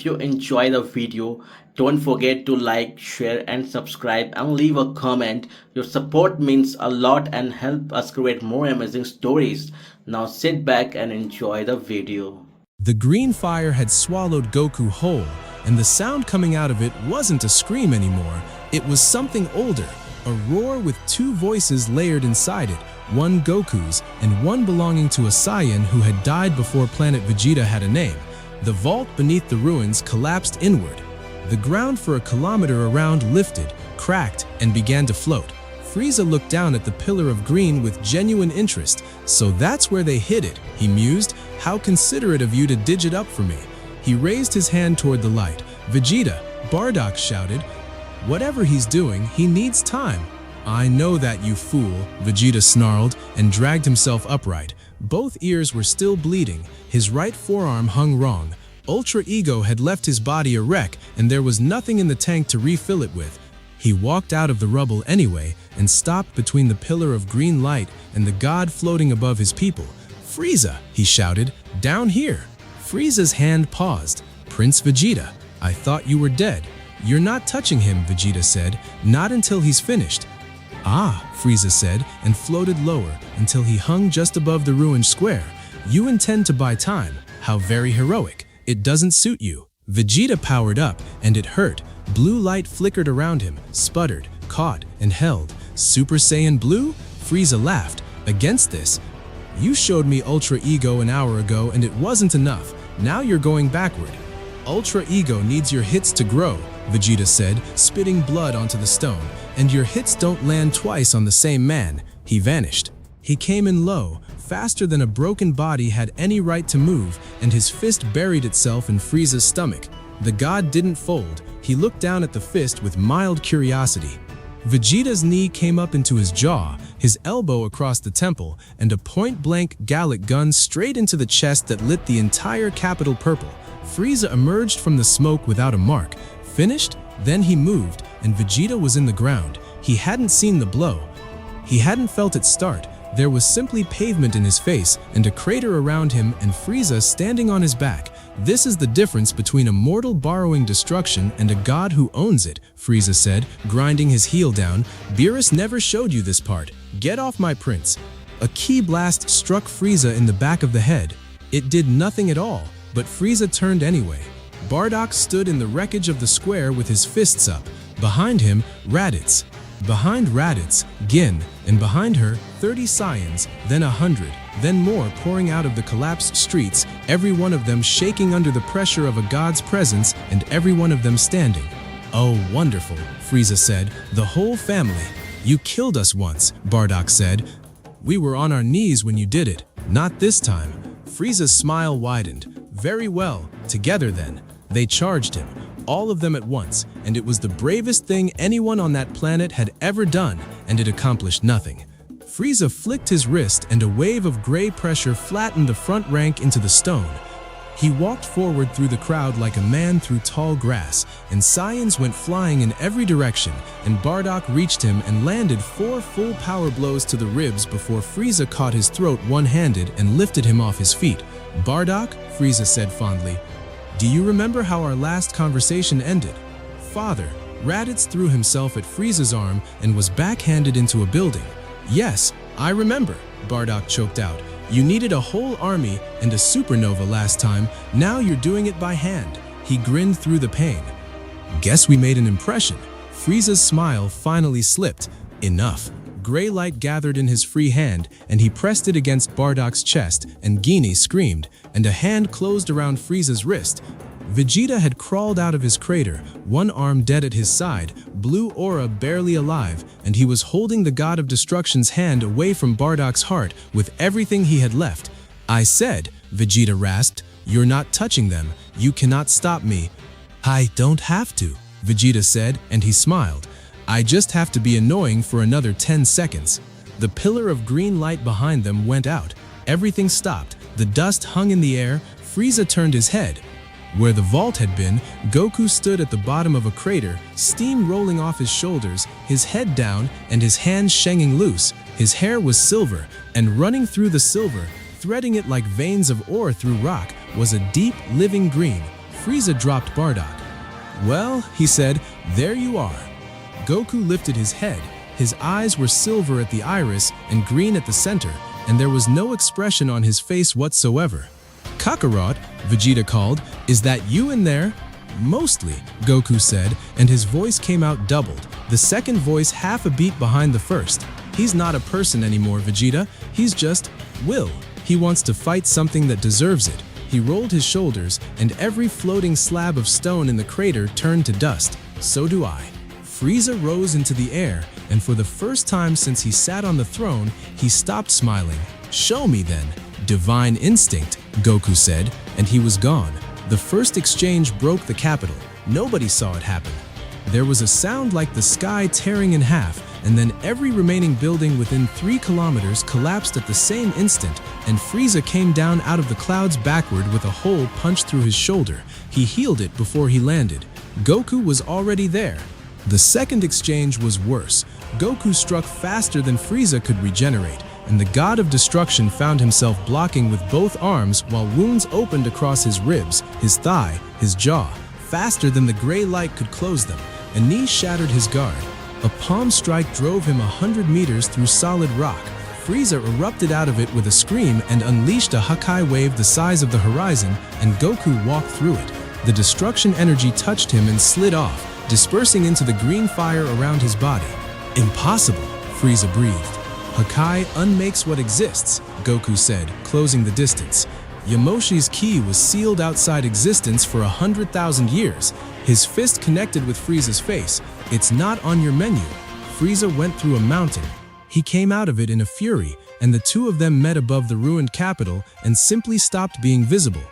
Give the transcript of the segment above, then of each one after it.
if you enjoy the video, don't forget to like, share and subscribe and leave a comment. Your support means a lot and help us create more amazing stories. Now sit back and enjoy the video. The green fire had swallowed Goku whole, and the sound coming out of it wasn't a scream anymore. It was something older, a roar with two voices layered inside it, one Goku's and one belonging to a Saiyan who had died before planet Vegeta had a name. The vault beneath the ruins collapsed inward. The ground for a kilometer around lifted, cracked, and began to float. Frieza looked down at the pillar of green with genuine interest. So that's where they hid it, he mused. How considerate of you to dig it up for me. He raised his hand toward the light. Vegeta, Bardock shouted. Whatever he's doing, he needs time. I know that, you fool, Vegeta snarled and dragged himself upright. Both ears were still bleeding. His right forearm hung wrong. Ultra Ego had left his body a wreck, and there was nothing in the tank to refill it with. He walked out of the rubble anyway and stopped between the pillar of green light and the god floating above his people. Frieza, he shouted, down here. Frieza's hand paused. Prince Vegeta, I thought you were dead. You're not touching him, Vegeta said, not until he's finished. Ah, Frieza said, and floated lower until he hung just above the ruined square. You intend to buy time. How very heroic. It doesn't suit you. Vegeta powered up, and it hurt. Blue light flickered around him, sputtered, caught, and held. Super Saiyan Blue? Frieza laughed. Against this, you showed me Ultra Ego an hour ago and it wasn't enough. Now you're going backward. Ultra Ego needs your hits to grow, Vegeta said, spitting blood onto the stone. And your hits don't land twice on the same man. He vanished. He came in low, faster than a broken body had any right to move, and his fist buried itself in Frieza's stomach. The god didn't fold. He looked down at the fist with mild curiosity. Vegeta's knee came up into his jaw, his elbow across the temple, and a point-blank Gallic gun straight into the chest that lit the entire capital purple. Frieza emerged from the smoke without a mark. Finished? Then he moved, and Vegeta was in the ground. He hadn't seen the blow. He hadn't felt it start. There was simply pavement in his face and a crater around him and Frieza standing on his back. This is the difference between a mortal borrowing destruction and a god who owns it, Frieza said, grinding his heel down. Beerus never showed you this part. Get off my prince. A ki blast struck Frieza in the back of the head. It did nothing at all, but Frieza turned anyway. Bardock stood in the wreckage of the square with his fists up. Behind him, Raditz. Behind Raditz, Gin, and behind her, 30 Saiyans, then 100, then more pouring out of the collapsed streets, every one of them shaking under the pressure of a god's presence and every one of them standing. Oh, wonderful, Frieza said, the whole family. You killed us once, Bardock said. We were on our knees when you did it. Not this time. Frieza's smile widened. Very well, together then. They charged him, all of them at once, and it was the bravest thing anyone on that planet had ever done, and it accomplished nothing. Frieza flicked his wrist and a wave of gray pressure flattened the front rank into the stone. He walked forward through the crowd like a man through tall grass, and Saiyans went flying in every direction, and Bardock reached him and landed 4 full power blows to the ribs before Frieza caught his throat one-handed and lifted him off his feet. Bardock, Frieza said fondly, do you remember how our last conversation ended? Father, Raditz threw himself at Frieza's arm and was backhanded into a building. Yes, I remember, Bardock choked out. You needed a whole army and a supernova last time, now you're doing it by hand. He grinned through the pain. Guess we made an impression. Frieza's smile finally slipped. Enough. Gray light gathered in his free hand, and he pressed it against Bardock's chest, and Gini screamed, and a hand closed around Frieza's wrist. Vegeta had crawled out of his crater, one arm dead at his side, blue aura barely alive, and he was holding the god of destruction's hand away from Bardock's heart with everything he had left. I said, Vegeta rasped, you're not touching them. You cannot stop me. I don't have to, Vegeta said, and he smiled. I just have to be annoying for another 10 seconds. The pillar of green light behind them went out. Everything stopped. The dust hung in the air. Frieza turned his head. Where the vault had been, Goku stood at the bottom of a crater, steam rolling off his shoulders, his head down and his hands shanging loose. His hair was silver, and running through the silver, threading it like veins of ore through rock, was a deep, living green. Frieza dropped Bardock. "Well," he said, "there you are." Goku lifted his head. His eyes were silver at the iris and green at the center, and there was no expression on his face whatsoever. "Kakarot," Vegeta called, "is that you in there?" "Mostly," Goku said, and his voice came out doubled, the second voice half a beat behind the first. "He's not a person anymore, Vegeta. He's just will. He wants to fight something that deserves it." He rolled his shoulders, and every floating slab of stone in the crater turned to dust. "So do I." Frieza rose into the air, and for the first time since he sat on the throne, he stopped smiling. "Show me then." "Divine instinct," Goku said, and he was gone. The first exchange broke the capital. Nobody saw it happen. There was a sound like the sky tearing in half, and then every remaining building within 3 kilometers collapsed at the same instant, and Frieza came down out of the clouds backward with a hole punched through his shoulder. He healed it before he landed. Goku was already there. The second exchange was worse. Goku struck faster than Frieza could regenerate, and the God of Destruction found himself blocking with both arms while wounds opened across his ribs, his thigh, his jaw, faster than the gray light could close them. A knee shattered his guard. A palm strike drove him 100 meters through solid rock. Frieza erupted out of it with a scream and unleashed a Hakai wave the size of the horizon, and Goku walked through it. The destruction energy touched him and slid off, dispersing into the green fire around his body. "Impossible," Frieza breathed. "Hakai unmakes what exists," Goku said, closing the distance. Yamoshi's key was sealed outside existence for 100,000 years. His fist connected with Frieza's face. "It's not on your menu." Frieza went through a mountain. He came out of it in a fury, and the two of them met above the ruined capital and simply stopped being visible.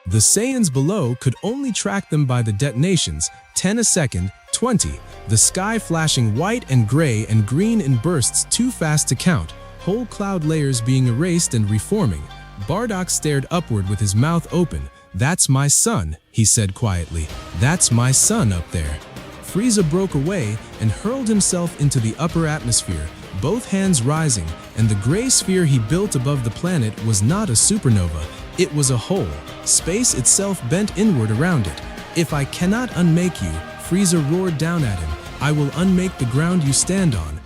The Saiyans below could only track them by the detonations, 10 a second, 20, the sky flashing white and gray and green in bursts too fast to count, whole cloud layers being erased and reforming. Bardock stared upward with his mouth open. "That's my son," he said quietly. "That's my son up there." Frieza broke away and hurled himself into the upper atmosphere, both hands rising, and the gray sphere he built above the planet was not a supernova. It was a hole. Space itself bent inward around it. "If I cannot unmake you," Frieza roared down at him, "I will unmake the ground you stand on."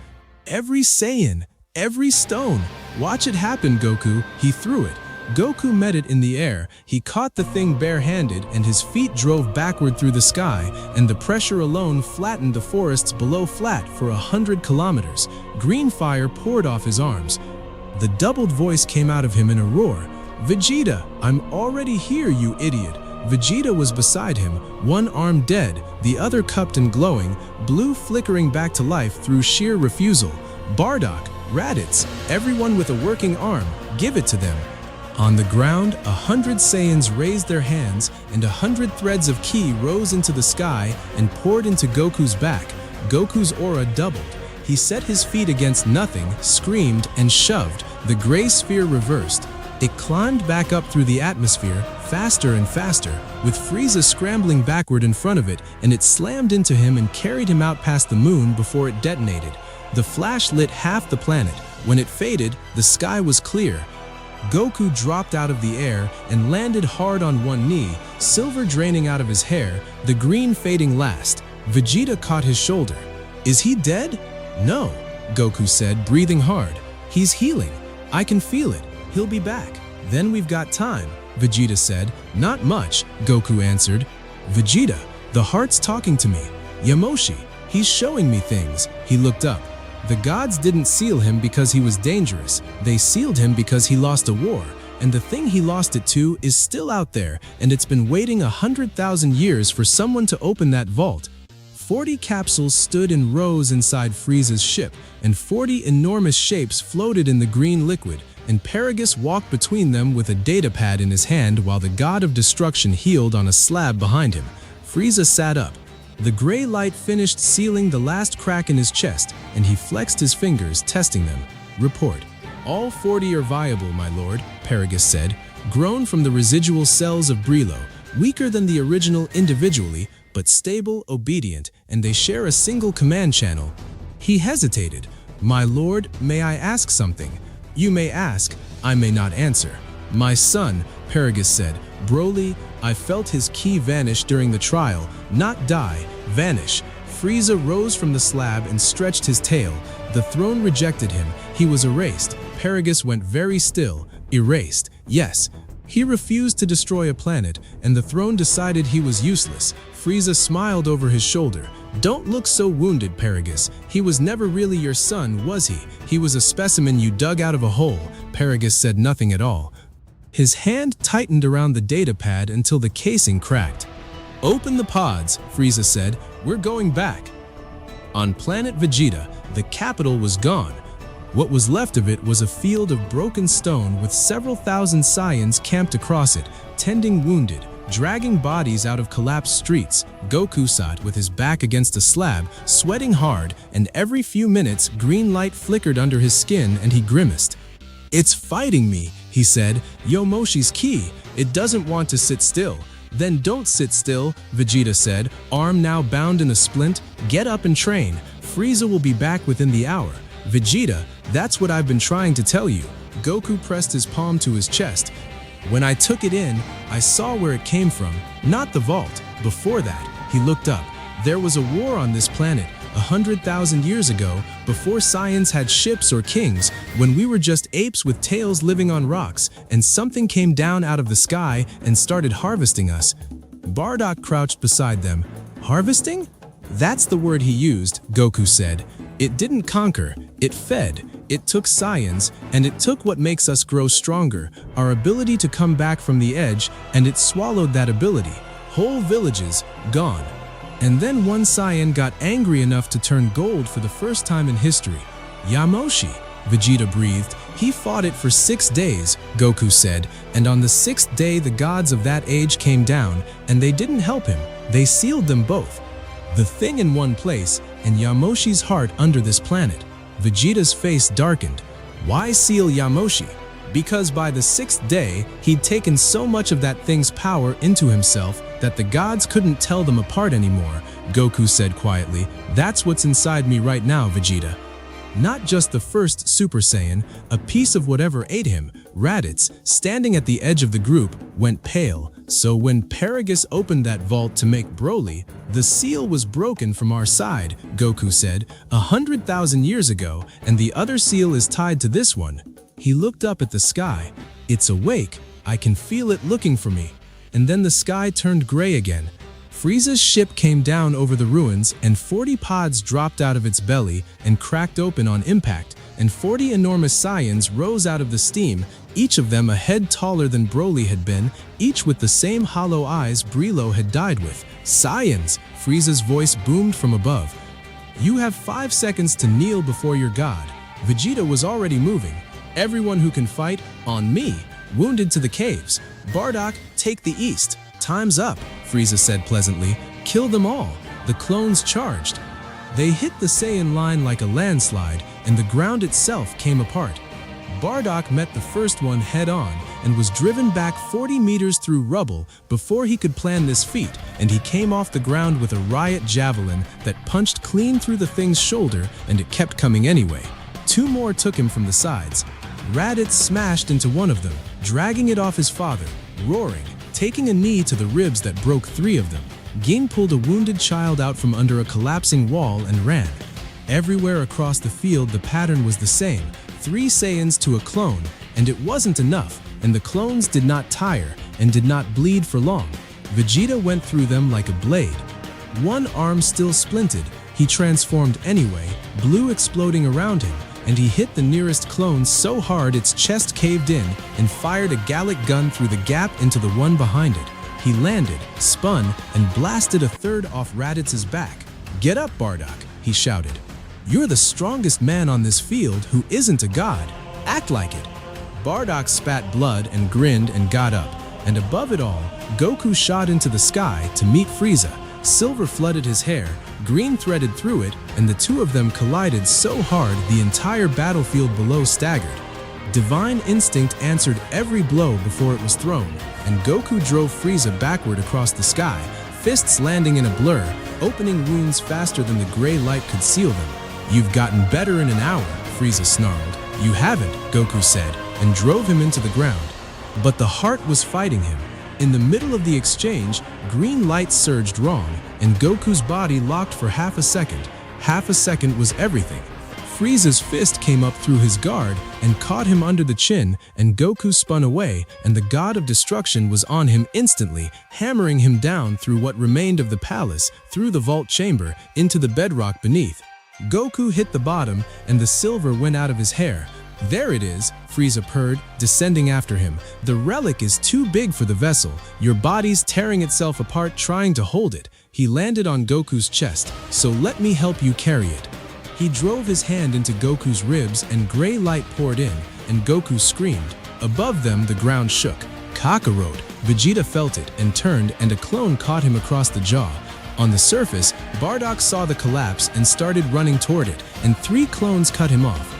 "Every Saiyan, every stone. Watch it happen, Goku." He threw it. Goku met it in the air. He caught the thing barehanded, and his feet drove backward through the sky, and the pressure alone flattened the forests below flat for 100 kilometers. Green fire poured off his arms. The doubled voice came out of him in a roar. "Vegeta, I'm already here, you idiot." Vegeta was beside him, one arm dead, the other cupped and glowing, blue flickering back to life through sheer refusal. "Bardock, Raditz, everyone with a working arm, give it to them." On the ground, 100 Saiyans raised their hands, and 100 threads of ki rose into the sky and poured into Goku's back. Goku's aura doubled. He set his feet against nothing, screamed, and shoved. The gray sphere reversed. It climbed back up through the atmosphere, faster and faster, with Frieza scrambling backward in front of it, and it slammed into him and carried him out past the moon before it detonated. The flash lit half the planet. When it faded, the sky was clear. Goku dropped out of the air and landed hard on one knee, silver draining out of his hair, the green fading last. Vegeta caught his shoulder. "Is he dead?" "No," Goku said, breathing hard. "He's healing. I can feel it. He'll be back." "Then we've got time," Vegeta said. "Not much," Goku answered. "Vegeta, the heart's talking to me. Yamoshi, he's showing me things." He looked up. The gods didn't seal him because he was dangerous. They sealed him because he lost a war, and the thing he lost it to is still out there, and it's been waiting 100,000 years for someone to open that vault. 40 capsules stood in rows inside Frieza's ship, and 40 enormous shapes floated in the green liquid, and Paragus walked between them with a datapad in his hand while the God of Destruction healed on a slab behind him. Frieza sat up. The gray light finished sealing the last crack in his chest, and he flexed his fingers, testing them. "Report. All 40 are viable, my lord," Paragus said. "Grown from the residual cells of Brilo, weaker than the original individually, but stable, obedient, and they share a single command channel." He hesitated. "My lord, may I ask something?" "You may ask. I may not answer." My son, Paragus said. Broly, I felt his ki vanish during the trial, not die, vanish. Frieza rose from the slab and stretched his tail. The throne rejected him. He was erased. Paragus went very still. Erased. Yes. He refused to destroy a planet, and the throne decided he was useless. Frieza smiled over his shoulder. Don't look so wounded, Paragus. He was never really your son, was he? He was a specimen you dug out of a hole. Paragus said nothing at all. His hand tightened around the data pad until the casing cracked. Open the pods, Frieza said. We're going back. On planet Vegeta, the capital was gone. What was left of it was a field of broken stone with several thousand Saiyans camped across it, tending wounded, dragging bodies out of collapsed streets. Goku sat with his back against a slab, sweating hard, and every few minutes green light flickered under his skin and he grimaced. It's fighting me, he said. Yamoshi's ki. It doesn't want to sit still. Then don't sit still, Vegeta said, arm now bound in a splint. Get up and train. Frieza will be back within the hour. Vegeta, that's what I've been trying to tell you. Goku pressed his palm to his chest. When I took it in, I saw where it came from, not the vault. Before that, he looked up. There was a war on this planet, 100,000 years ago, before Saiyans had ships or kings, when we were just apes with tails living on rocks, and something came down out of the sky and started harvesting us. Bardock crouched beside them. Harvesting? That's the word he used, Goku said. It didn't conquer, it fed. It took Saiyans, and it took what makes us grow stronger, our ability to come back from the edge, and it swallowed that ability. Whole villages, gone. And then one Saiyan got angry enough to turn gold for the first time in history. Yamoshi, Vegeta breathed. He fought it for 6 days, Goku said, and on the 6th day the gods of that age came down, and they didn't help him. They sealed them both. The thing in one place, and Yamoshi's heart under this planet. Vegeta's face darkened. Why seal Yamoshi? Because by the 6th day, he'd taken so much of that thing's power into himself that the gods couldn't tell them apart anymore, Goku said quietly. That's what's inside me right now, Vegeta. Not just the first Super Saiyan, a piece of whatever ate him, Raditz, standing at the edge of the group, went pale. So when Paragus opened that vault to make Broly, the seal was broken from our side, Goku said, 100,000 years ago, and the other seal is tied to this one. He looked up at the sky. It's awake. I can feel it looking for me. And then the sky turned gray again. Frieza's ship came down over the ruins, and 40 pods dropped out of its belly and cracked open on impact, and 40 enormous Saiyans rose out of the steam, each of them a head taller than Broly had been, each with the same hollow eyes Brilo had died with. Saiyans! Frieza's voice boomed from above. You have 5 seconds to kneel before your god. Vegeta was already moving. Everyone who can fight, on me. Wounded to the caves. Bardock, take the east. Time's up, Frieza said pleasantly. Kill them all. The clones charged. They hit the Saiyan line like a landslide, and the ground itself came apart. Bardock met the first one head-on and was driven back 40 meters through rubble before he could plan this feat, and he came off the ground with a riot javelin that punched clean through the thing's shoulder, and it kept coming anyway. 2 more took him from the sides. Raditz smashed into one of them, dragging it off his father, roaring, taking a knee to the ribs that broke 3 of them. Ging pulled a wounded child out from under a collapsing wall and ran. Everywhere across the field the pattern was the same, 3 Saiyans to a clone, and it wasn't enough, and the clones did not tire and did not bleed for long. Vegeta went through them like a blade. One arm still splinted, he transformed anyway, blue exploding around him, and he hit the nearest clone so hard its chest caved in and fired a Gallic gun through the gap into the one behind it. He landed, spun, and blasted a third off Raditz's back. Get up, Bardock, he shouted. You're the strongest man on this field who isn't a god. Act like it. Bardock spat blood and grinned and got up, and above it all, Goku shot into the sky to meet Frieza. Silver flooded his hair, green threaded through it, and the 2 of them collided so hard the entire battlefield below staggered. Divine instinct answered every blow before it was thrown, and Goku drove Frieza backward across the sky, fists landing in a blur, opening wounds faster than the gray light could seal them. You've gotten better in an hour, Frieza snarled. You haven't, Goku said, and drove him into the ground. But the heart was fighting him. In the middle of the exchange, green light surged wrong, and Goku's body locked for half a second. Half a second was everything. Frieza's fist came up through his guard and caught him under the chin, and Goku spun away, and the god of destruction was on him instantly, hammering him down through what remained of the palace, through the vault chamber, into the bedrock beneath. Goku hit the bottom, and the silver went out of his hair. "There it is," Frieza purred, descending after him. "The relic is too big for the vessel. Your body's tearing itself apart trying to hold it." He landed on Goku's chest. "So let me help you carry it." He drove his hand into Goku's ribs and gray light poured in, and Goku screamed. Above them, the ground shook. Kakarot! Vegeta felt it and turned, and a clone caught him across the jaw. On the surface, Bardock saw the collapse and started running toward it, and 3 clones cut him off.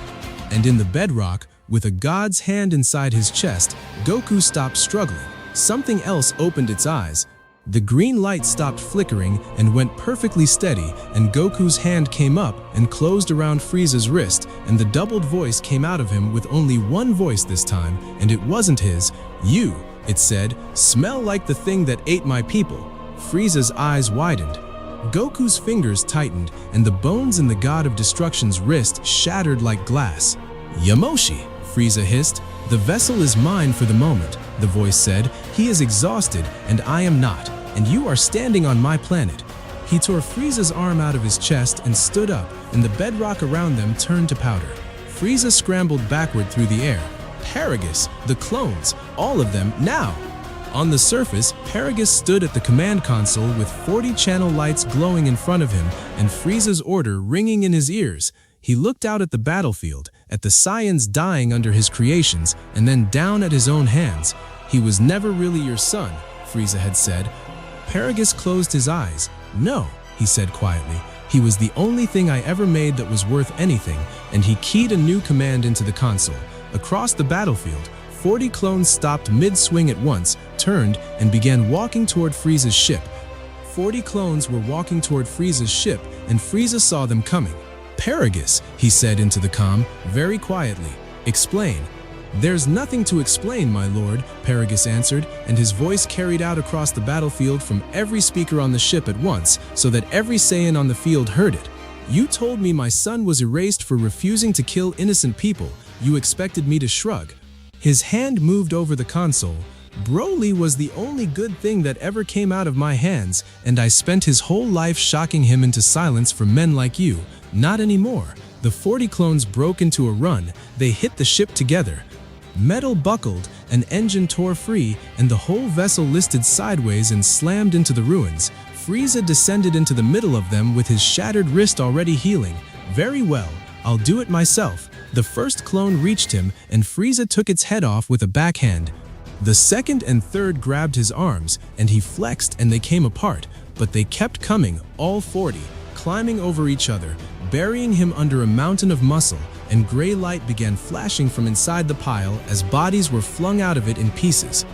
And in the bedrock, with a god's hand inside his chest, Goku stopped struggling. Something else opened its eyes. The green light stopped flickering and went perfectly steady, and Goku's hand came up and closed around Frieza's wrist, and the doubled voice came out of him with only one voice this time, and it wasn't his. "You," it said, "smell like the thing that ate my people." Frieza's eyes widened. Goku's fingers tightened, and the bones in the god of destruction's wrist shattered like glass. "Yamoshi," Frieza hissed. "The vessel is mine for the moment," the voice said. "He is exhausted, and I am not, and you are standing on my planet." He tore Frieza's arm out of his chest and stood up, and the bedrock around them turned to powder. Frieza scrambled backward through the air. Paragus, the clones, all of them, now! On the surface, Paragus stood at the command console with 40 channel lights glowing in front of him and Frieza's order ringing in his ears. He looked out at the battlefield, at the Saiyans dying under his creations, and then down at his own hands. "He was never really your son," Frieza had said. Paragus closed his eyes. "No," he said quietly. "He was the only thing I ever made that was worth anything," and he keyed a new command into the console. Across the battlefield, 40 clones stopped mid-swing at once, turned, and began walking toward Frieza's ship. 40 clones were walking toward Frieza's ship, and Frieza saw them coming. "Paragus," he said into the comm, very quietly. "Explain." "There's nothing to explain, my lord," Paragus answered, and his voice carried out across the battlefield from every speaker on the ship at once, so that every Saiyan on the field heard it. "You told me my son was erased for refusing to kill innocent people. You expected me to shrug." His hand moved over the console. "Broly was the only good thing that ever came out of my hands, and I spent his whole life shocking him into silence for men like you. Not anymore." The 40 clones broke into a run. They hit the ship together. Metal buckled, an engine tore free, and the whole vessel listed sideways and slammed into the ruins. Frieza descended into the middle of them with his shattered wrist already healing. "Very well, I'll do it myself." The first clone reached him, and Frieza took its head off with a backhand. The second and third grabbed his arms, and he flexed and they came apart, but they kept coming, all 40, climbing over each other, burying him under a mountain of muscle, and gray light began flashing from inside the pile as bodies were flung out of it in pieces.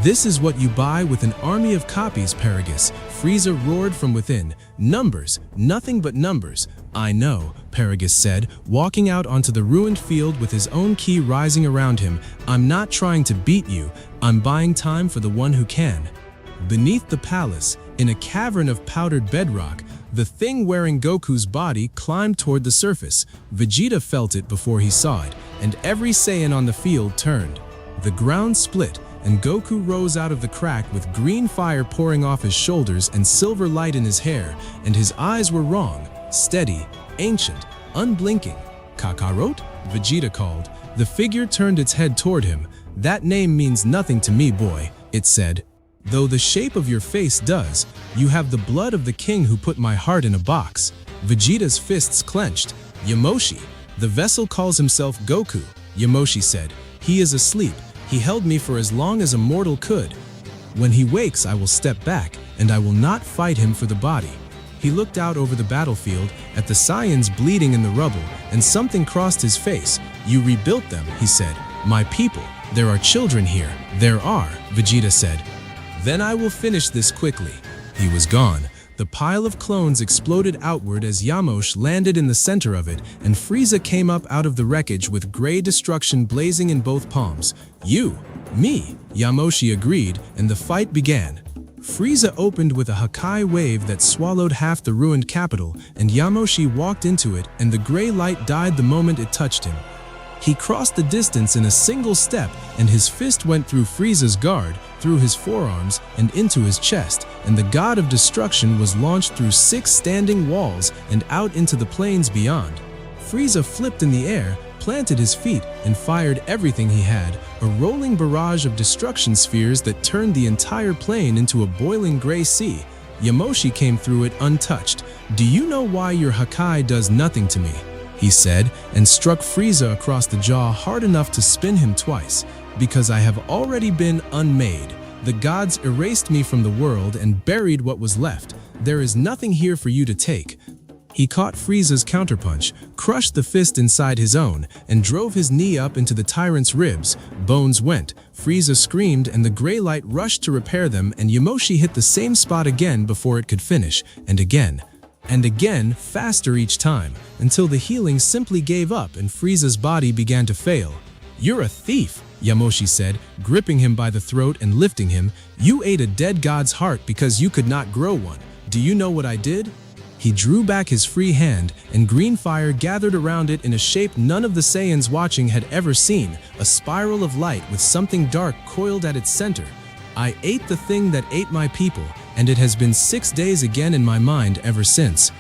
"This is what you buy with an army of copies, Paragus," Frieza roared from within. "Numbers, nothing but numbers." "I know," Paragus said, walking out onto the ruined field with his own ki rising around him. "I'm not trying to beat you, I'm buying time for the one who can." Beneath the palace, in a cavern of powdered bedrock, the thing wearing Goku's body climbed toward the surface. Vegeta felt it before he saw it, and every Saiyan on the field turned. The ground split, and Goku rose out of the crack with green fire pouring off his shoulders and silver light in his hair, and his eyes were wrong, steady, ancient, unblinking. "Kakarot?" Vegeta called. The figure turned its head toward him. "That name means nothing to me, boy," it said. "Though the shape of your face does. You have the blood of the king who put my heart in a box." Vegeta's fists clenched. "Yamoshi. The vessel calls himself Goku," Yamoshi said. "He is asleep. He held me for as long as a mortal could. When he wakes, I will step back, and I will not fight him for the body." He looked out over the battlefield, at the Saiyans bleeding in the rubble, and something crossed his face. "You rebuilt them," he said. "My people. There are children here." "There are," Vegeta said. "Then I will finish this quickly." He was gone. The pile of clones exploded outward as Yamosh landed in the center of it, and Frieza came up out of the wreckage with gray destruction blazing in both palms. "You!" Me, Yamoshi agreed, and the fight began. Frieza opened with a Hakai wave that swallowed half the ruined capital, and Yamoshi walked into it, and the gray light died the moment it touched him. He crossed the distance in a single step, and his fist went through Frieza's guard, through his forearms, and into his chest, and the god of destruction was launched through 6 standing walls and out into the plains beyond. Frieza flipped in the air, planted his feet, and fired everything he had, a rolling barrage of destruction spheres that turned the entire plain into a boiling gray sea. Yamoshi came through it untouched. "Do you know why your Hakai does nothing to me?" he said, and struck Frieza across the jaw hard enough to spin him twice. "Because I have already been unmade. The gods erased me from the world and buried what was left. There is nothing here for you to take." He caught Frieza's counterpunch, crushed the fist inside his own, and drove his knee up into the tyrant's ribs. Bones went. Frieza screamed, and the gray light rushed to repair them, and Yamoshi hit the same spot again before it could finish, and again, faster each time, until the healing simply gave up and Frieza's body began to fail. "You're a thief," Yamoshi said, gripping him by the throat and lifting him. "You ate a dead god's heart because you could not grow one. Do you know what I did?" He drew back his free hand, and green fire gathered around it in a shape none of the Saiyans watching had ever seen, a spiral of light with something dark coiled at its center. "I ate the thing that ate my people, and it has been 6 days again in my mind ever since."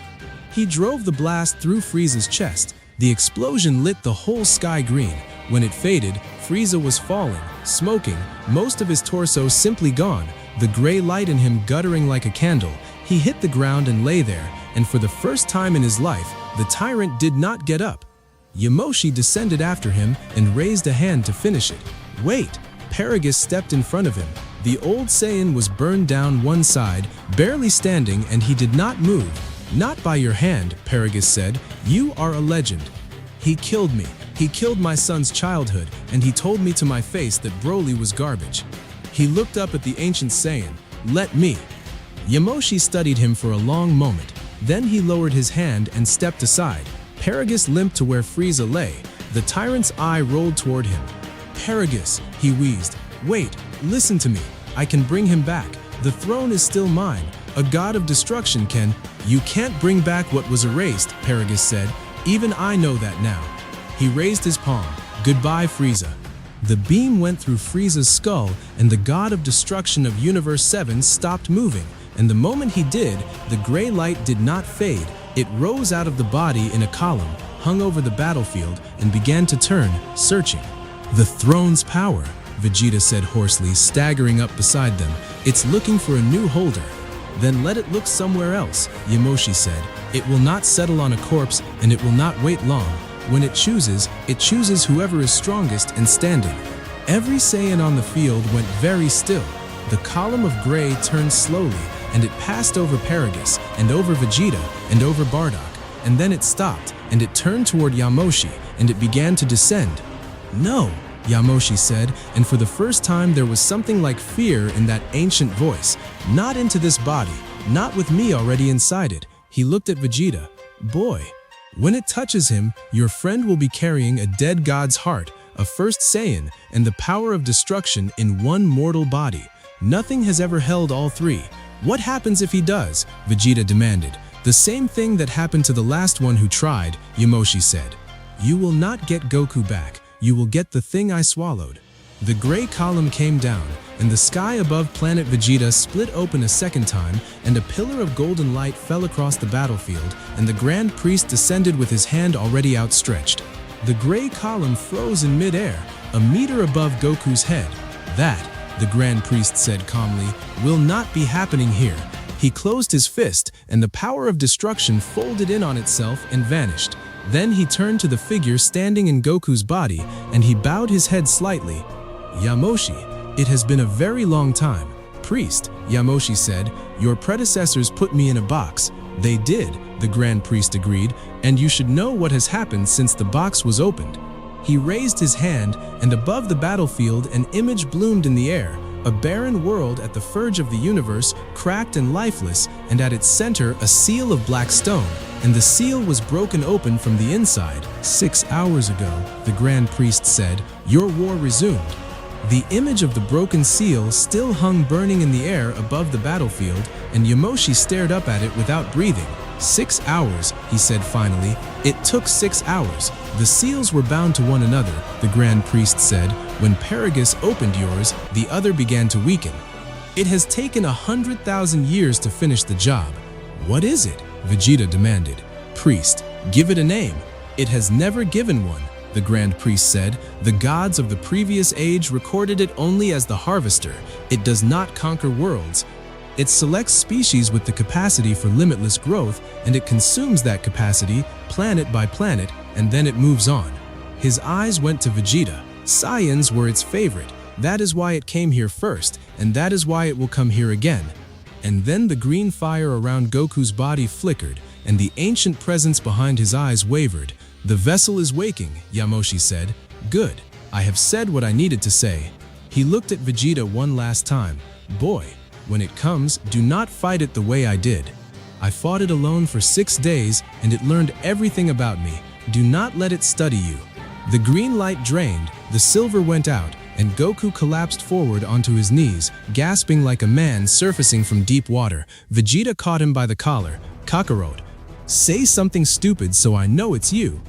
He drove the blast through Frieza's chest. The explosion lit the whole sky green. When it faded, Frieza was falling, smoking, most of his torso simply gone, the gray light in him guttering like a candle. He hit the ground and lay there, and for the first time in his life, the tyrant did not get up. Yamoshi descended after him and raised a hand to finish it. "Wait!" Paragus stepped in front of him. The old Saiyan was burned down one side, barely standing, and he did not move. "Not by your hand," Paragus said. "You are a legend." "He killed me. He killed my son's childhood, and he told me to my face that Broly was garbage." He looked up at the ancient Saiyan. "Let me." Yamoshi studied him for a long moment. Then he lowered his hand and stepped aside. Paragus limped to where Frieza lay. The tyrant's eye rolled toward him. "Paragus," he wheezed. "Wait, listen to me. I can bring him back. The throne is still mine. A god of destruction can—" "You can't bring back what was erased," Paragus said. "Even I know that now." He raised his palm. "Goodbye, Frieza." The beam went through Frieza's skull, and the god of destruction of Universe 7 stopped moving. And the moment he did, the gray light did not fade. It rose out of the body in a column, hung over the battlefield, and began to turn, searching. "The throne's power," Vegeta said hoarsely, staggering up beside them. "It's looking for a new holder." "Then let it look somewhere else," Yamoshi said. "It will not settle on a corpse, and it will not wait long. When it chooses whoever is strongest and standing." Every Saiyan on the field went very still. The column of gray turned slowly, and it passed over Paragus, and over Vegeta, and over Bardock, and then it stopped, and it turned toward Yamoshi, and it began to descend. "No," Yamoshi said, and for the first time there was something like fear in that ancient voice. "Not into this body, not with me already inside it." He looked at Vegeta. "Boy, when it touches him, your friend will be carrying a dead god's heart, a first Saiyan, and the power of destruction in one mortal body. Nothing has ever held all three. What happens if he does?" Vegeta demanded. "The same thing that happened to the last one who tried," Yamoshi said. "You will not get Goku back. You will get the thing I swallowed." The gray column came down, and the sky above planet Vegeta split open a second time, and a pillar of golden light fell across the battlefield, and the Grand Priest descended with his hand already outstretched. The gray column froze in midair, a meter above Goku's head. "That," the Grand Priest said calmly, "will not be happening here." He closed his fist, and the power of destruction folded in on itself and vanished. Then he turned to the figure standing in Goku's body, and he bowed his head slightly. "Yamoshi, it has been a very long time." "Priest," Yamoshi said, "your predecessors put me in a box." "They did," the Grand Priest agreed, "and you should know what has happened since the box was opened." He raised his hand, and above the battlefield an image bloomed in the air, a barren world at the verge of the universe, cracked and lifeless, and at its center a seal of black stone, and the seal was broken open from the inside. 6 hours ago, the Grand Priest said, your war resumed. The image of the broken seal still hung burning in the air above the battlefield, and Yamoshi stared up at it without breathing. 6 hours, he said finally. It took 6 hours. The seals were bound to one another, the Grand Priest said. When Paragus opened yours, the other began to weaken. It has taken 100,000 years to finish the job. What is it? Vegeta demanded. Priest, give it a name. It has never given one, the Grand Priest said. The gods of the previous age recorded it only as the Harvester. It does not conquer worlds. It selects species with the capacity for limitless growth, and it consumes that capacity, planet by planet, and then it moves on. His eyes went to Vegeta. Saiyans were its favorite. That is why it came here first, and that is why it will come here again. And then the green fire around Goku's body flickered, and the ancient presence behind his eyes wavered. The vessel is waking, Yamoshi said. Good. I have said what I needed to say. He looked at Vegeta one last time. Boy, when it comes, do not fight it the way I did. I fought it alone for 6 days, and it learned everything about me. Do not let it study you. The green light drained, the silver went out, and Goku collapsed forward onto his knees, gasping like a man surfacing from deep water. Vegeta caught him by the collar. Kakarot, say something stupid so I know it's you.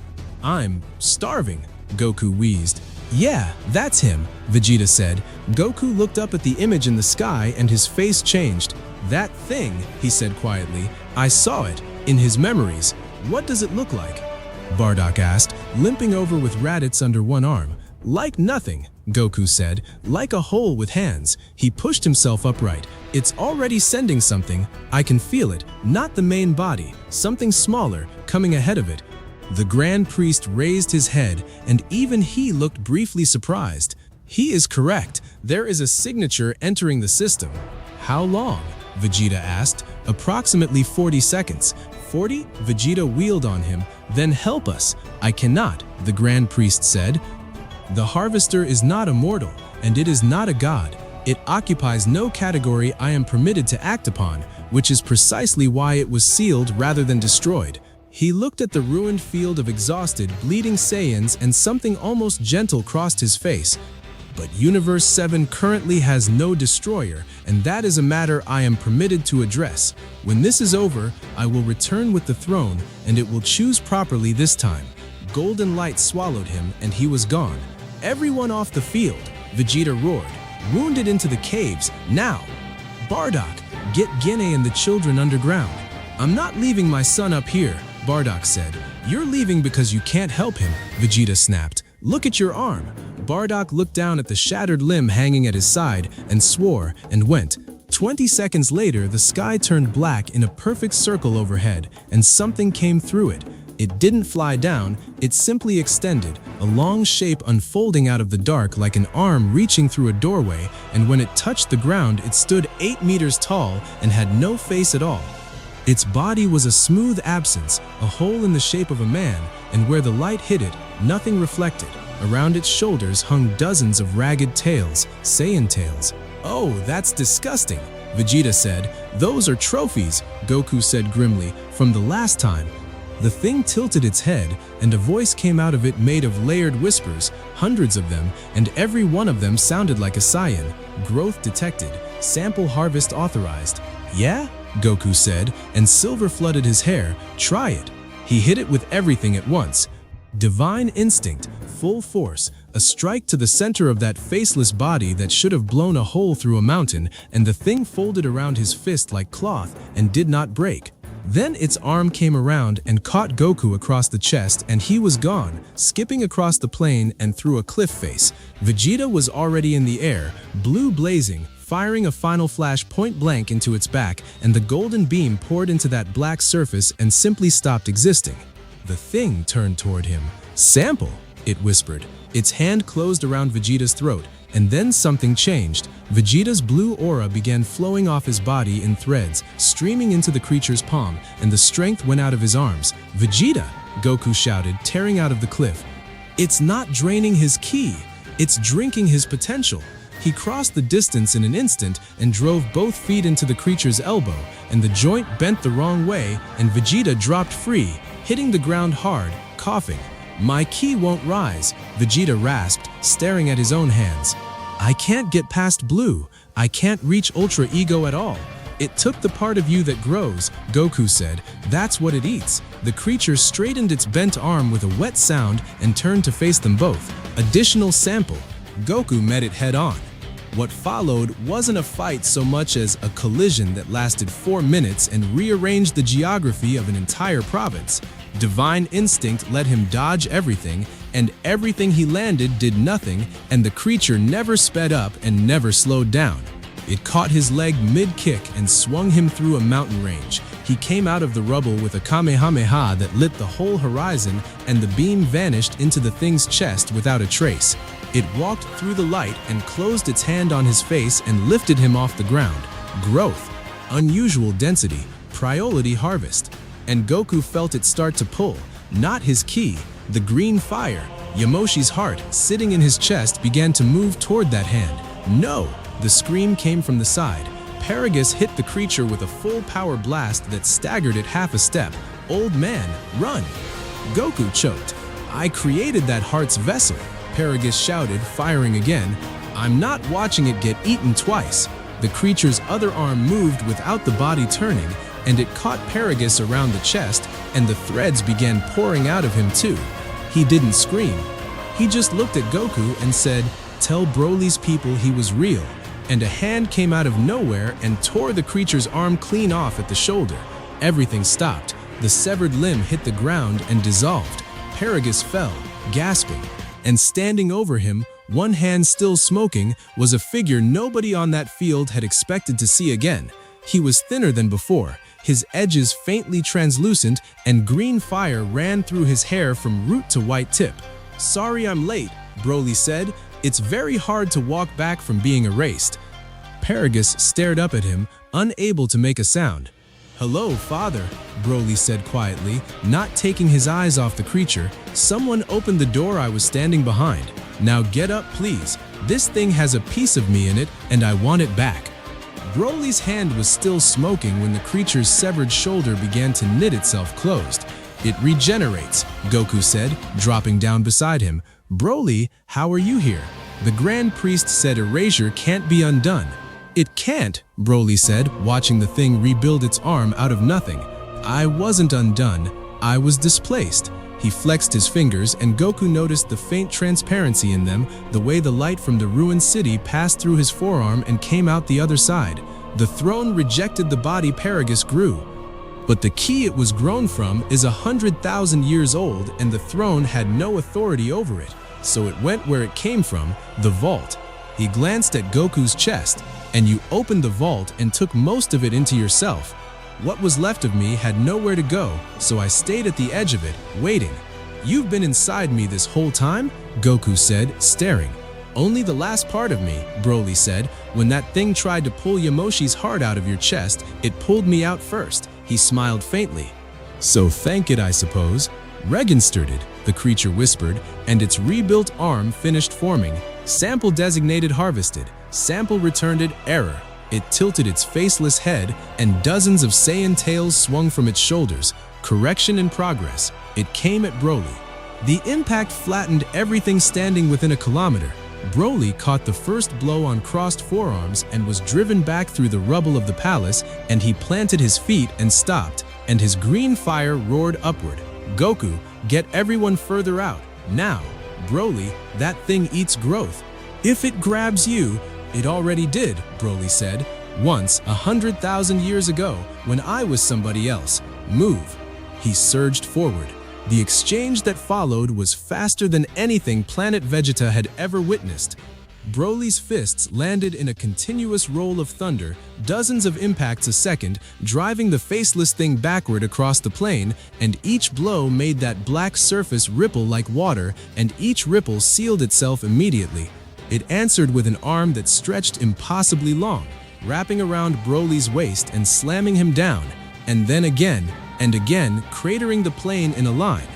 I'm starving, Goku wheezed. Yeah, that's him, Vegeta said. Goku looked up at the image in the sky and his face changed. That thing, he said quietly, I saw it, in his memories. What does it look like? Bardock asked, limping over with Raditz under one arm. Like nothing, Goku said, like a hole with hands. He pushed himself upright. It's already sending something. I can feel it, not the main body, something smaller, coming ahead of it. The Grand Priest raised his head, and even he looked briefly surprised. He is correct. There is a signature entering the system. How long? Vegeta asked. Approximately 40 seconds. 40? Vegeta wheeled on him. Then help us. I cannot, the Grand Priest said. The Harvester is not immortal, and it is not a god. It occupies no category I am permitted to act upon, which is precisely why it was sealed rather than destroyed. He looked at the ruined field of exhausted, bleeding Saiyans, and something almost gentle crossed his face. But Universe 7 currently has no destroyer, and that is a matter I am permitted to address. When this is over, I will return with the throne, and it will choose properly this time. Golden light swallowed him, and he was gone. Everyone off the field, Vegeta roared. Wounded into the caves, now! Bardock, get Gine and the children underground. I'm not leaving my son up here, Bardock said. You're leaving because you can't help him, Vegeta snapped. Look at your arm. Bardock looked down at the shattered limb hanging at his side and swore and went. 20 seconds later, the sky turned black in a perfect circle overhead, and something came through it. It didn't fly down, it simply extended, a long shape unfolding out of the dark like an arm reaching through a doorway, and when it touched the ground, it stood 8 meters tall and had no face at all. Its body was a smooth absence, a hole in the shape of a man, and where the light hit it, nothing reflected. Around its shoulders hung dozens of ragged tails, Saiyan tails. Oh, that's disgusting, Vegeta said. Those are trophies, Goku said grimly, from the last time. The thing tilted its head, and a voice came out of it made of layered whispers, hundreds of them, and every one of them sounded like a Saiyan. Growth detected, sample harvest authorized. Yeah? Goku said, and silver flooded his hair. Try it. He hit it with everything at once. Divine instinct, full force, a strike to the center of that faceless body that should have blown a hole through a mountain, and the thing folded around his fist like cloth and did not break. Then its arm came around and caught Goku across the chest, and he was gone, skipping across the plain and through a cliff face. Vegeta was already in the air, blue blazing, firing a final flash point blank into its back, and the golden beam poured into that black surface and simply stopped existing. The thing turned toward him. Sample, it whispered. Its hand closed around Vegeta's throat, and then something changed. Vegeta's blue aura began flowing off his body in threads, streaming into the creature's palm, and the strength went out of his arms. Vegeta, Goku shouted, tearing out of the cliff. It's not draining his ki, it's drinking his potential. He crossed the distance in an instant and drove both feet into the creature's elbow, and the joint bent the wrong way, and Vegeta dropped free, hitting the ground hard, coughing. My ki won't rise, Vegeta rasped, staring at his own hands. I can't get past blue. I can't reach Ultra Ego at all. It took the part of you that grows, Goku said. That's what it eats. The creature straightened its bent arm with a wet sound and turned to face them both. Additional sample. Goku met it head on. What followed wasn't a fight so much as a collision that lasted 4 minutes and rearranged the geography of an entire province. Divine instinct let him dodge everything, and everything he landed did nothing, and the creature never sped up and never slowed down. It caught his leg mid-kick and swung him through a mountain range. He came out of the rubble with a Kamehameha that lit the whole horizon, and the beam vanished into the thing's chest without a trace. It walked through the light and closed its hand on his face and lifted him off the ground. Growth, unusual density, priority harvest. And Goku felt it start to pull, not his ki, the green fire. Yamoshi's heart, sitting in his chest, began to move toward that hand. No! The scream came from the side. Paragus hit the creature with a full power blast that staggered it half a step. Old man, run! Goku choked. I created that heart's vessel, Paragus shouted, firing again. I'm not watching it get eaten twice. The creature's other arm moved without the body turning, and it caught Paragus around the chest, and the threads began pouring out of him too. He didn't scream. He just looked at Goku and said, "Tell Broly's people he was real." And a hand came out of nowhere and tore the creature's arm clean off at the shoulder. Everything stopped. The severed limb hit the ground and dissolved. Paragus fell, gasping. And standing over him, one hand still smoking, was a figure nobody on that field had expected to see again. He was thinner than before, his edges faintly translucent, and green fire ran through his hair from root to white tip. "Sorry I'm late," Broly said. "It's very hard to walk back from being erased." Paragus stared up at him, unable to make a sound. "Hello, father," Broly said quietly, not taking his eyes off the creature. "Someone opened the door I was standing behind. Now get up, please. This thing has a piece of me in it, and I want it back." Broly's hand was still smoking when the creature's severed shoulder began to knit itself closed. "It regenerates," Goku said, dropping down beside him. "Broly, how are you here?" The Grand Priest said erasure can't be undone. "It can't," Broly said, watching the thing rebuild its arm out of nothing. "I wasn't undone. I was displaced." He flexed his fingers, and Goku noticed the faint transparency in them, the way the light from the ruined city passed through his forearm and came out the other side. The throne rejected the body Paragus grew. But the key it was grown from is 100,000 years old, and the throne had no authority over it. So it went where it came from, the vault. He glanced at Goku's chest. "And you opened the vault and took most of it into yourself. What was left of me had nowhere to go, so I stayed at the edge of it, waiting." "You've been inside me this whole time?" Goku said, staring. "Only the last part of me," Broly said. "When that thing tried to pull Yamoshi's heart out of your chest, it pulled me out first." He smiled faintly. "So thank it, I suppose." "Registered it," the creature whispered, and its rebuilt arm finished forming. "Sample designated harvested. Sample returned it error." It tilted its faceless head, and dozens of Saiyan tails swung from its shoulders. Correction in progress. It came at Broly. The impact flattened everything standing within a kilometer. Broly caught the first blow on crossed forearms and was driven back through the rubble of the palace, and he planted his feet and stopped, and his green fire roared upward. "Goku, get everyone further out, now. Broly, that thing eats growth. If it grabs you..." "It already did," Broly said. "Once, 100,000 years ago, when I was somebody else. Move." He surged forward. The exchange that followed was faster than anything planet Vegeta had ever witnessed. Broly's fists landed in a continuous roll of thunder, dozens of impacts a second, driving the faceless thing backward across the plane, and each blow made that black surface ripple like water, and each ripple sealed itself immediately. It answered with an arm that stretched impossibly long, wrapping around Broly's waist and slamming him down, and then again, and again, cratering the plane in a line.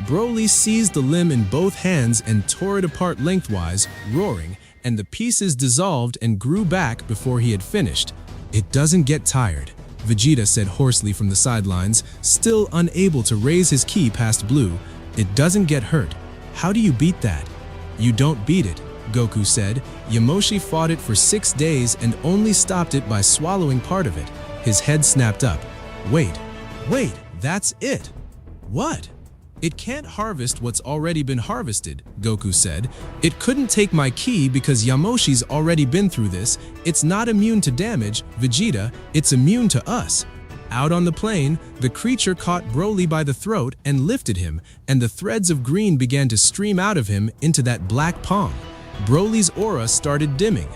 Broly seized the limb in both hands and tore it apart lengthwise, roaring, and the pieces dissolved and grew back before he had finished. "It doesn't get tired," Vegeta said hoarsely from the sidelines, still unable to raise his ki past blue. "It doesn't get hurt. How do you beat that?" "You don't beat it," Goku said. Yamoshi fought it for 6 days and only stopped it by swallowing part of it. His head snapped up. Wait, that's it. What? It can't harvest what's already been harvested, Goku said. It couldn't take my ki because Yamoshi's already been through this. It's not immune to damage, Vegeta, it's immune to us. Out on the plain, the creature caught Broly by the throat and lifted him, and the threads of green began to stream out of him into that black palm. Broly's aura started dimming.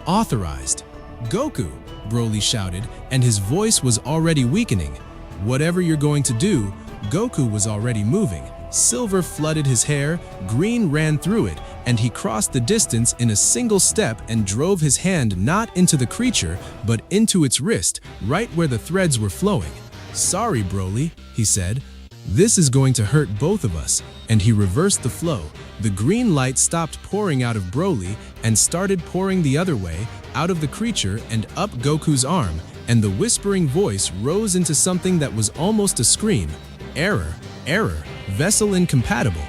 Authorized. Goku, Broly shouted, and his voice was already weakening. Whatever you're going to do, Goku was already moving. Silver flooded his hair, green ran through it, and he crossed the distance in a single step and drove his hand not into the creature, but into its wrist, right where the threads were flowing. Sorry, Broly, he said. This is going to hurt both of us, and he reversed the flow. The green light stopped pouring out of Broly and started pouring the other way, out of the creature and up Goku's arm, and the whispering voice rose into something that was almost a scream. Error, vessel incompatible.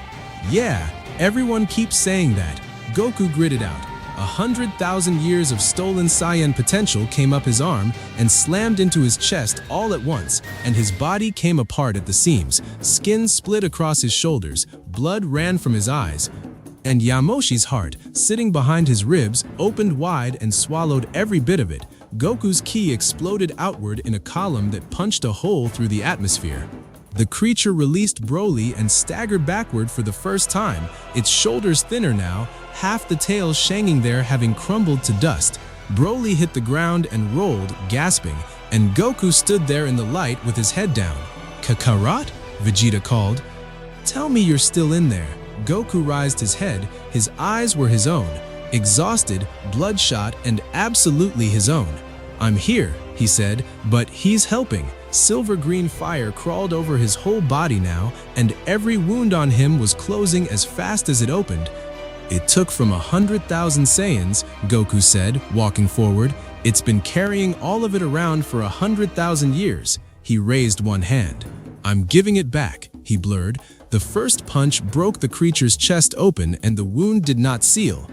Yeah, everyone keeps saying that. Goku gritted out. 100,000 years of stolen Saiyan potential came up his arm and slammed into his chest all at once, and his body came apart at the seams. Skin split across his shoulders, blood ran from his eyes, and Yamoshi's heart, sitting behind his ribs, opened wide and swallowed every bit of it. Goku's ki exploded outward in a column that punched a hole through the atmosphere. The creature released Broly and staggered backward for the first time, its shoulders thinner now, half the tail shanging there having crumbled to dust. Broly hit the ground and rolled, gasping, and Goku stood there in the light with his head down. Kakarot? Vegeta called. Tell me you're still in there. Goku raised his head, his eyes were his own, exhausted, bloodshot, and absolutely his own. I'm here, he said, but he's helping. Silver-green fire crawled over his whole body now, and every wound on him was closing as fast as it opened. It took from 100,000 Saiyans, Goku said, walking forward. It's been carrying all of it around for 100,000 years. He raised one hand. I'm giving it back, he blurred. The first punch broke the creature's chest open and the wound did not seal.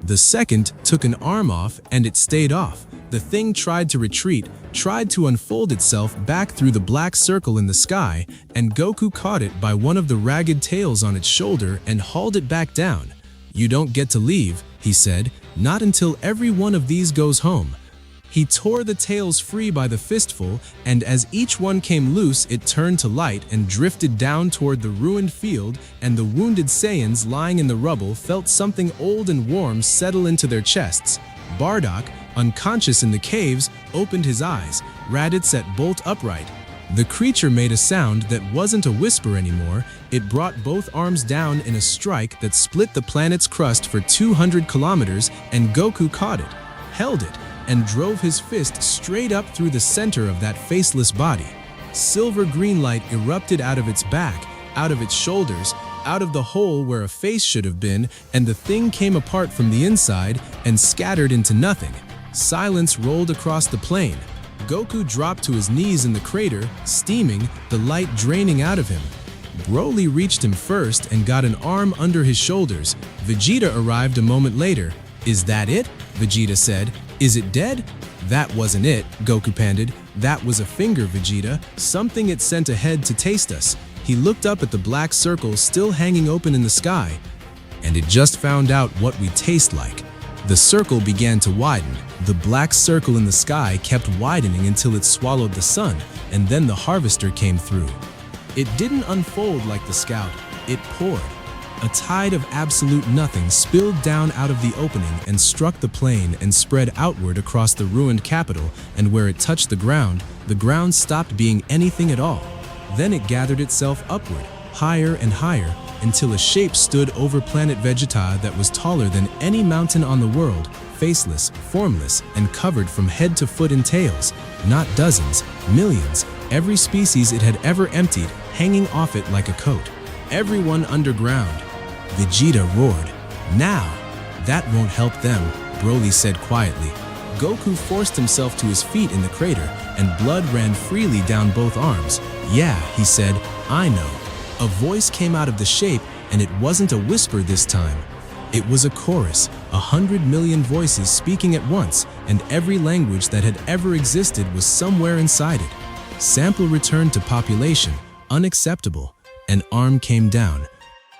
The second took an arm off and it stayed off. The thing tried to retreat, tried to unfold itself back through the black circle in the sky, and Goku caught it by one of the ragged tails on its shoulder and hauled it back down. You don't get to leave, he said, not until every one of these goes home. He tore the tails free by the fistful, and as each one came loose, it turned to light and drifted down toward the ruined field, and the wounded Saiyans lying in the rubble felt something old and warm settle into their chests. Bardock, unconscious in the caves, opened his eyes. Raditz sat bolt upright. The creature made a sound that wasn't a whisper anymore. It brought both arms down in a strike that split the planet's crust for 200 kilometers, and Goku caught it, held it, and drove his fist straight up through the center of that faceless body. Silver-green light erupted out of its back, out of its shoulders, out of the hole where a face should have been, and the thing came apart from the inside and scattered into nothing. Silence rolled across the plain. Goku dropped to his knees in the crater, steaming, the light draining out of him. Broly reached him first and got an arm under his shoulders. Vegeta arrived a moment later. Is that it? Vegeta said. Is it dead? That wasn't it, Goku panted. That was a finger, Vegeta, something it sent ahead to taste us. He looked up at the black circle still hanging open in the sky, and it just found out what we taste like. The circle began to widen. The black circle in the sky kept widening until it swallowed the sun, and then the harvester came through. It didn't unfold like the scout, it poured. A tide of absolute nothing spilled down out of the opening and struck the plain and spread outward across the ruined capital, and where it touched the ground stopped being anything at all. Then it gathered itself upward, higher and higher, until a shape stood over planet Vegeta that was taller than any mountain on the world, faceless, formless, and covered from head to foot in tails. Not dozens, millions, every species it had ever emptied, hanging off it like a coat. Everyone underground. Vegeta roared. Now, that won't help them, Broly said quietly. Goku forced himself to his feet in the crater, and blood ran freely down both arms. Yeah, he said, I know. A voice came out of the shape, and it wasn't a whisper this time. It was a chorus, 100 million voices speaking at once, and every language that had ever existed was somewhere inside it. Sample returned to population, unacceptable. An arm came down.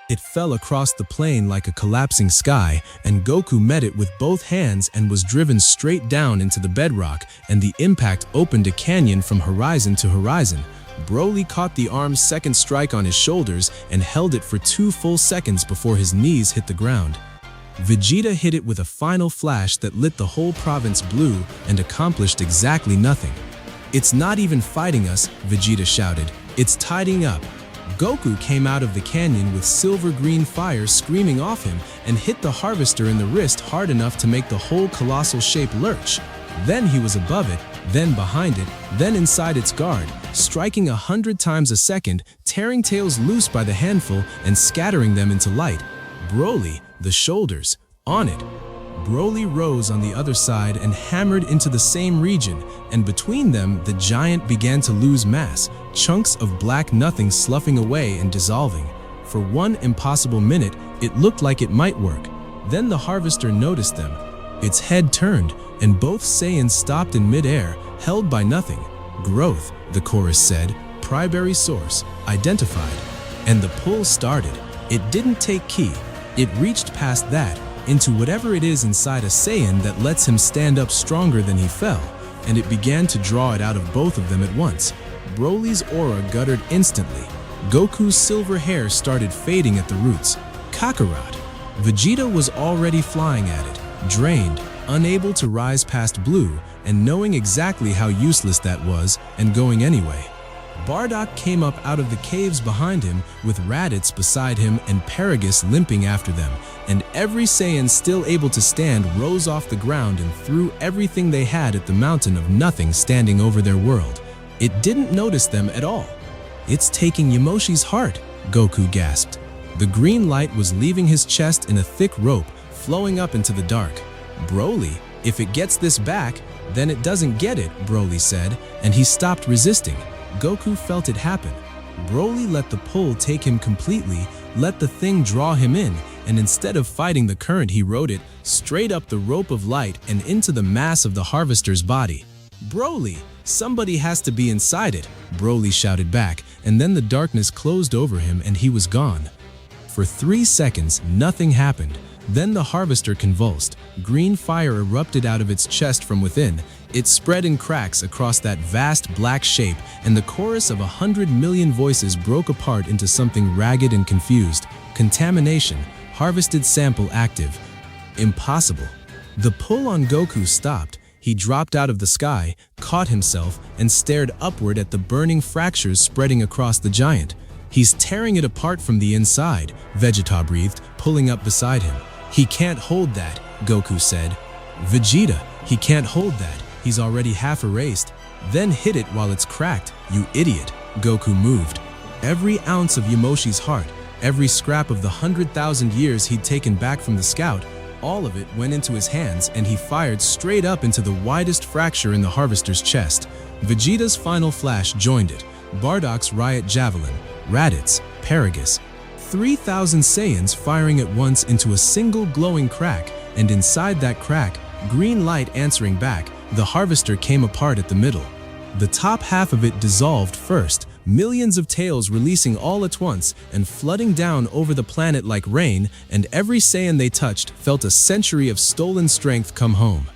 It fell across the plain like a collapsing sky, and Goku met it with both hands and was driven straight down into the bedrock, and the impact opened a canyon from horizon to horizon. Broly caught the arm's second strike on his shoulders and held it for 2 full seconds before his knees hit the ground. Vegeta hit it with a final flash that lit the whole province blue and accomplished exactly nothing. "It's not even fighting us," Vegeta shouted. "It's tidying up." Goku came out of the canyon with silver-green fire screaming off him and hit the harvester in the wrist hard enough to make the whole colossal shape lurch. Then he was above it, then behind it, then inside its guard, striking 100 times a second, tearing tails loose by the handful and scattering them into light. Broly, the shoulders, on it. Broly rose on the other side and hammered into the same region, and between them the giant began to lose mass, chunks of black nothing sloughing away and dissolving. For one impossible minute, it looked like it might work. Then the harvester noticed them. Its head turned, and both Saiyans stopped in mid-air, held by nothing. "Growth," the chorus said, "primary source, identified." And the pull started. It didn't take ki. It reached past that, into whatever it is inside a Saiyan that lets him stand up stronger than he fell, and it began to draw it out of both of them at once. Broly's aura guttered instantly. Goku's silver hair started fading at the roots. Kakarot. Vegeta was already flying at it, drained, unable to rise past blue, and knowing exactly how useless that was, and going anyway. Bardock came up out of the caves behind him with Raditz beside him and Paragus limping after them, and every Saiyan still able to stand rose off the ground and threw everything they had at the mountain of nothing standing over their world. It didn't notice them at all. "It's taking Yamoshi's heart," Goku gasped. The green light was leaving his chest in a thick rope, flowing up into the dark. "Broly, if it gets this back, then it doesn't get it," Broly said, and he stopped resisting. Goku felt it happen. Broly let the pull take him completely, let the thing draw him in, and instead of fighting the current he rode it straight up the rope of light and into the mass of the harvester's body. "Broly, somebody has to be inside it," Broly shouted back, and then the darkness closed over him and he was gone. For 3 seconds, nothing happened. Then the harvester convulsed. Green fire erupted out of its chest from within. It spread in cracks across that vast black shape, and the chorus of 100 million voices broke apart into something ragged and confused. Contamination. Harvested sample active. Impossible. The pull on Goku stopped. He dropped out of the sky, caught himself, and stared upward at the burning fractures spreading across the giant. "He's tearing it apart from the inside," Vegeta breathed, pulling up beside him. "He can't hold that," Goku said. "Vegeta, he can't hold that. He's already half erased." "Then hit it while it's cracked, you idiot." Goku moved. Every ounce of Yamoshi's heart, every scrap of the 100,000 years he'd taken back from the scout, all of it went into his hands, and he fired straight up into the widest fracture in the harvester's chest. Vegeta's final flash joined it. Bardock's riot javelin, Raditz, Paragus. 3,000 Saiyans firing at once into a single glowing crack, and inside that crack, green light answering back, the harvester came apart at the middle. The top half of it dissolved first, millions of tails releasing all at once and flooding down over the planet like rain, and every Saiyan they touched felt a century of stolen strength come home.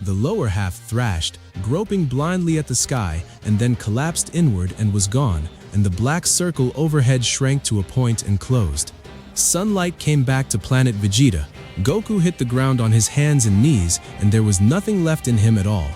The lower half thrashed, groping blindly at the sky, and then collapsed inward and was gone, and the black circle overhead shrank to a point and closed. Sunlight came back to planet Vegeta. Goku hit the ground on his hands and knees, and there was nothing left in him at all.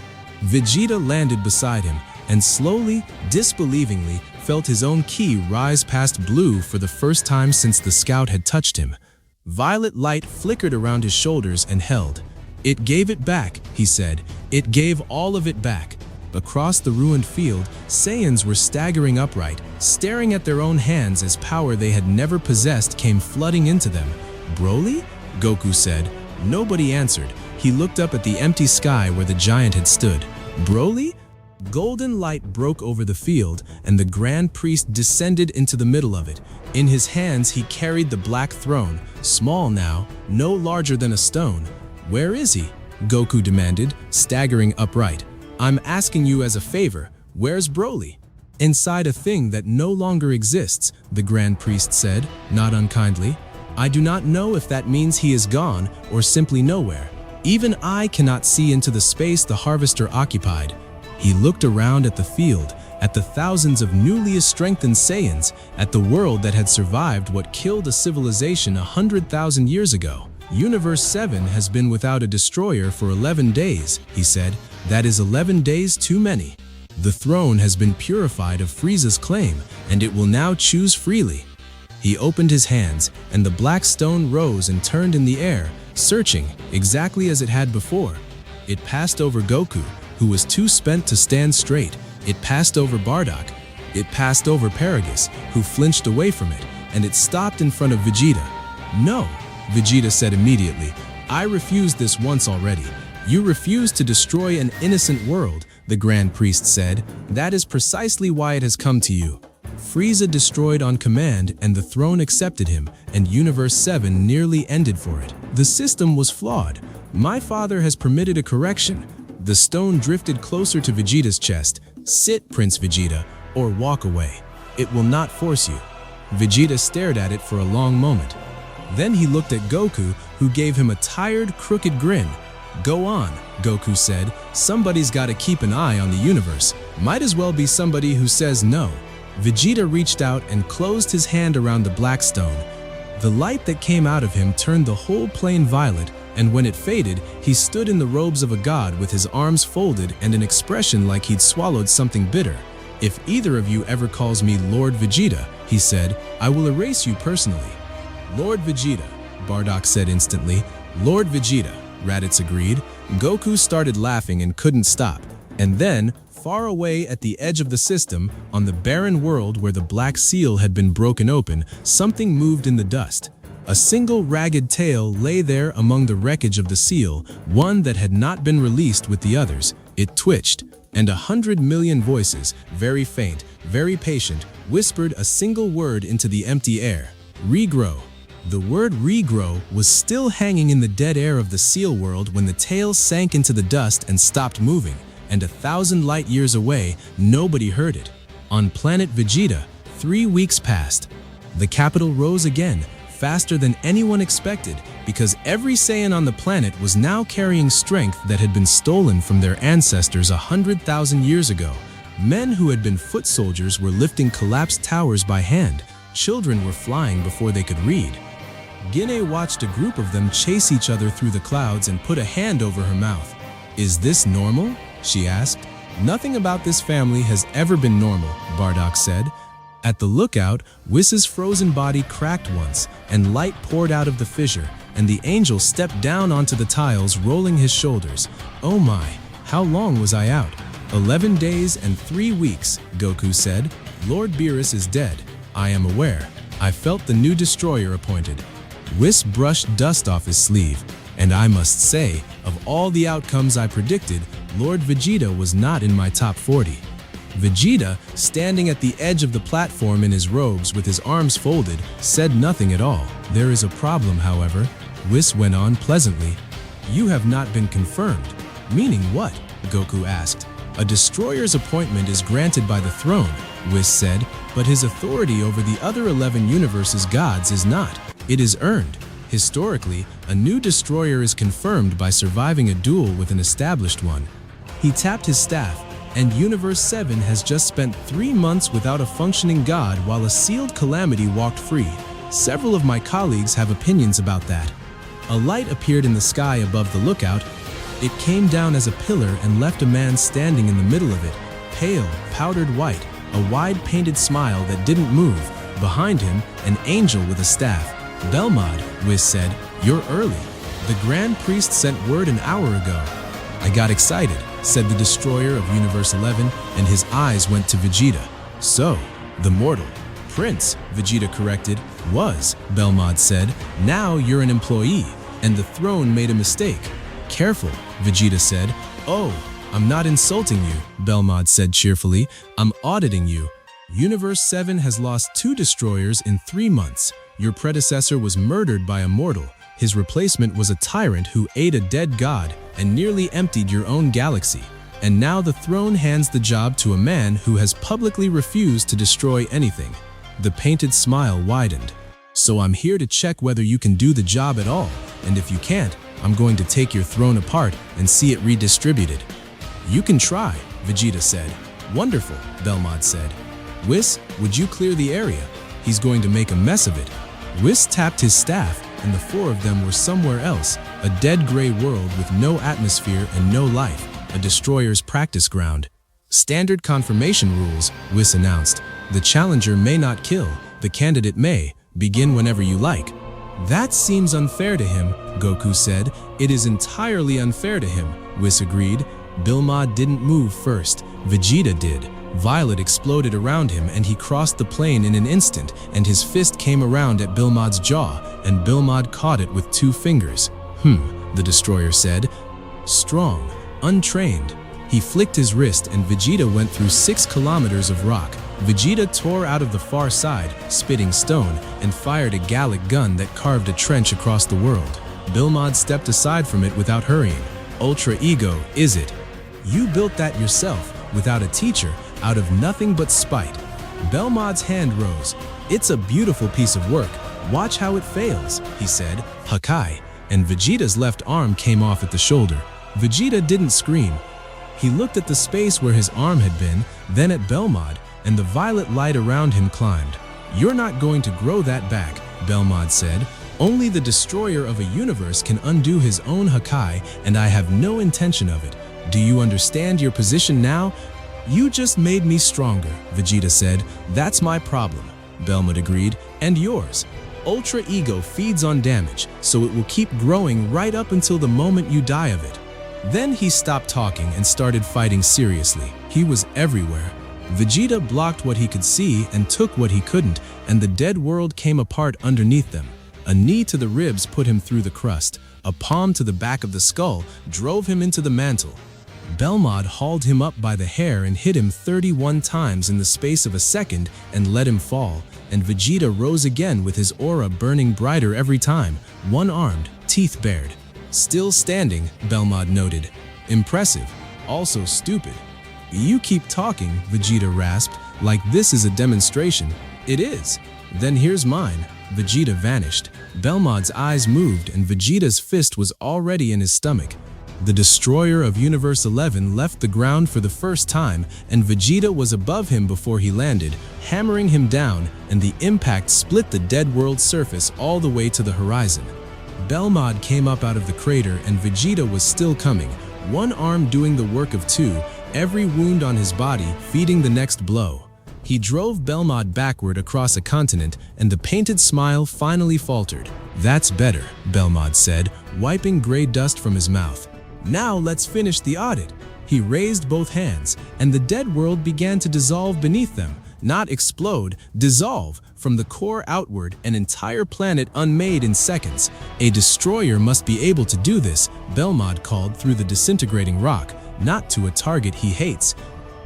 Vegeta landed beside him, and slowly, disbelievingly, felt his own ki rise past blue for the first time since the scout had touched him. Violet light flickered around his shoulders and held. "It gave it back," he said. "It gave all of it back." Across the ruined field, Saiyans were staggering upright, staring at their own hands as power they had never possessed came flooding into them. "Broly?" Goku said. Nobody answered. He looked up at the empty sky where the giant had stood. "Broly?" Golden light broke over the field, and the Grand Priest descended into the middle of it. In his hands he carried the black throne, small now, no larger than a stone. "Where is he?" Goku demanded, staggering upright. "I'm asking you as a favor, where's Broly?" "Inside a thing that no longer exists," the Grand Priest said, not unkindly. "I do not know if that means he is gone or simply nowhere. Even I cannot see into the space the Harvester occupied." He looked around at the field, at the thousands of newly strengthened Saiyans, at the world that had survived what killed a civilization 100,000 years ago. "Universe 7 has been without a destroyer for 11 days, he said. "That is 11 days too many. The throne has been purified of Frieza's claim, and it will now choose freely." He opened his hands, and the black stone rose and turned in the air, searching, exactly as it had before. It passed over Goku, who was too spent to stand straight. It passed over Bardock. It passed over Paragus, who flinched away from it, and it stopped in front of Vegeta. "No," Vegeta said immediately. "I refused this once already." "You refused to destroy an innocent world," the Grand Priest said. "That is precisely why it has come to you." Frieza destroyed on command, and the throne accepted him, and Universe 7 nearly ended for it. "The system was flawed. My father has permitted a correction." The stone drifted closer to Vegeta's chest. "Sit, Prince Vegeta, or walk away. It will not force you." Vegeta stared at it for a long moment. Then he looked at Goku, who gave him a tired, crooked grin. "Go on," Goku said. "Somebody's got to keep an eye on the universe. Might as well be somebody who says no." Vegeta reached out and closed his hand around the black stone. The light that came out of him turned the whole plane violet, and when it faded, he stood in the robes of a god with his arms folded and an expression like he'd swallowed something bitter. "If either of you ever calls me Lord Vegeta," he said, "I will erase you personally." "Lord Vegeta," Bardock said instantly. "Lord Vegeta," Raditz agreed. Goku started laughing and couldn't stop. And then, far away at the edge of the system, on the barren world where the black seal had been broken open, something moved in the dust. A single ragged tail lay there among the wreckage of the seal, one that had not been released with the others. It twitched, and 100 million voices, very faint, very patient, whispered a single word into the empty air. "Regrow." The word regrow was still hanging in the dead air of the seal world when the tail sank into the dust and stopped moving, and 1,000 light years away, nobody heard it. On planet Vegeta, 3 weeks passed. The capital rose again, faster than anyone expected, because every Saiyan on the planet was now carrying strength that had been stolen from their ancestors 100,000 years ago. Men who had been foot soldiers were lifting collapsed towers by hand. Children were flying before they could read. Guinea watched a group of them chase each other through the clouds and put a hand over her mouth. "Is this normal?" she asked. "Nothing about this family has ever been normal," Bardock said. At the lookout, Whis' frozen body cracked once, and light poured out of the fissure, and the angel stepped down onto the tiles, rolling his shoulders. "Oh my, how long was I out?" 11 days and 3 weeks, Goku said. "Lord Beerus is dead. I am aware. I felt the new destroyer appointed." Whis brushed dust off his sleeve. "And I must say, of all the outcomes I predicted, Lord Vegeta was not in my top 40. Vegeta, standing at the edge of the platform in his robes with his arms folded, said nothing at all. "There is a problem, however," Whis went on pleasantly. "You have not been confirmed." "Meaning what?" Goku asked. "A destroyer's appointment is granted by the throne," Whis said, "but his authority over the other 11 universes' gods is not. It is earned. Historically, a new destroyer is confirmed by surviving a duel with an established one." He tapped his staff, and Universe 7 has just spent 3 months without a functioning god while a sealed calamity walked free. Several of my colleagues have opinions about that. A light appeared in the sky above the lookout. It came down as a pillar and left a man standing in the middle of it, pale, powdered white, a wide painted smile that didn't move. Behind him, an angel with a staff. "Belmod," Whis said, "you're early. The Grand Priest sent word an hour ago." "I got excited," said the destroyer of Universe 11, and his eyes went to Vegeta. "So, the mortal Prince," Vegeta corrected. "Was," Belmod said. "Now you're an employee, and the throne made a mistake." "Careful," Vegeta said. "Oh, I'm not insulting you, Belmod said cheerfully. I'm auditing you. Universe 7 has lost 2 destroyers in 3 months. Your predecessor was murdered by a mortal. His replacement was a tyrant who ate a dead god and nearly emptied your own galaxy. And now the throne hands the job to a man who has publicly refused to destroy anything. The painted smile widened. So I'm here to check whether you can do the job at all, and if you can't, I'm going to take your throne apart and see it redistributed. You can try, Vegeta said. Wonderful, Belmod said. Whis, would you clear the area? He's going to make a mess of it. Whis tapped his staff, and the 4 of them were somewhere else, a dead gray world with no atmosphere and no life, a destroyer's practice ground. Standard confirmation rules, Whis announced. The challenger may not kill, the candidate may. Begin whenever you like. That seems unfair to him, Goku said. It is entirely unfair to him, Whis agreed. Belmod didn't move first. Vegeta did. Violet exploded around him and he crossed the plane in an instant, and his fist came around at Belmod's jaw, and Belmod caught it with 2 fingers. The destroyer said. Strong, untrained. He flicked his wrist and Vegeta went through 6 kilometers of rock. Vegeta tore out of the far side, spitting stone, and fired a Gallic gun that carved a trench across the world. Belmod stepped aside from it without hurrying. Ultra ego, is it? You built that yourself, without a teacher, out of nothing but spite. Belmod's hand rose. It's a beautiful piece of work. Watch how it fails, he said. Hakai. And Vegeta's left arm came off at the shoulder. Vegeta didn't scream. He looked at the space where his arm had been, then at Belmod, and the violet light around him climbed. You're not going to grow that back, Belmod said. Only the destroyer of a universe can undo his own Hakai, and I have no intention of it. Do you understand your position now? You just made me stronger, Vegeta said. That's my problem, Belmod agreed. And yours. Ultra Ego feeds on damage, so it will keep growing right up until the moment you die of it. Then he stopped talking and started fighting seriously. He was everywhere. Vegeta blocked what he could see and took what he couldn't, and the dead world came apart underneath them. A knee to the ribs put him through the crust. A palm to the back of the skull drove him into the mantle. Belmod hauled him up by the hair and hit him 31 times in the space of a second and let him fall, and Vegeta rose again with his aura burning brighter every time, one-armed, teeth bared. Still standing, Belmod noted. Impressive, also stupid. You keep talking, Vegeta rasped, like this is a demonstration. It is. Then here's mine. Vegeta vanished. Belmod's eyes moved and Vegeta's fist was already in his stomach. The destroyer of Universe 11 left the ground for the first time, and Vegeta was above him before he landed, hammering him down, and the impact split the dead world's surface all the way to the horizon. Belmod came up out of the crater and Vegeta was still coming, one arm doing the work of 2, every wound on his body feeding the next blow. He drove Belmod backward across a continent, and the painted smile finally faltered. That's better, Belmod said, wiping gray dust from his mouth. Now let's finish the audit. He raised both hands, and the dead world began to dissolve beneath them. Not explode, dissolve, from the core outward, an entire planet unmade in seconds. A destroyer must be able to do this, Belmod called through the disintegrating rock, not to a target he hates,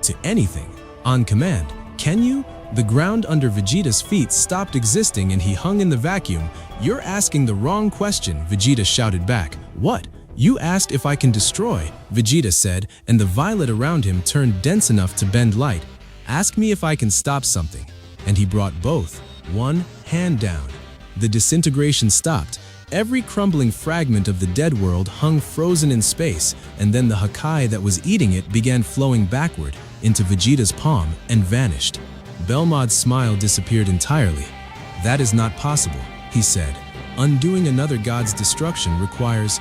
to anything. On command. Can you? The ground under Vegeta's feet stopped existing and he hung in the vacuum. You're asking the wrong question, Vegeta shouted back. What? You asked if I can destroy, Vegeta said, and the violet around him turned dense enough to bend light. Ask me if I can stop something. And he brought both, one hand down. The disintegration stopped. Every crumbling fragment of the dead world hung frozen in space, and then the Hakai that was eating it began flowing backward into Vegeta's palm and vanished. Belmod's smile disappeared entirely. That is not possible, he said. Undoing another god's destruction requires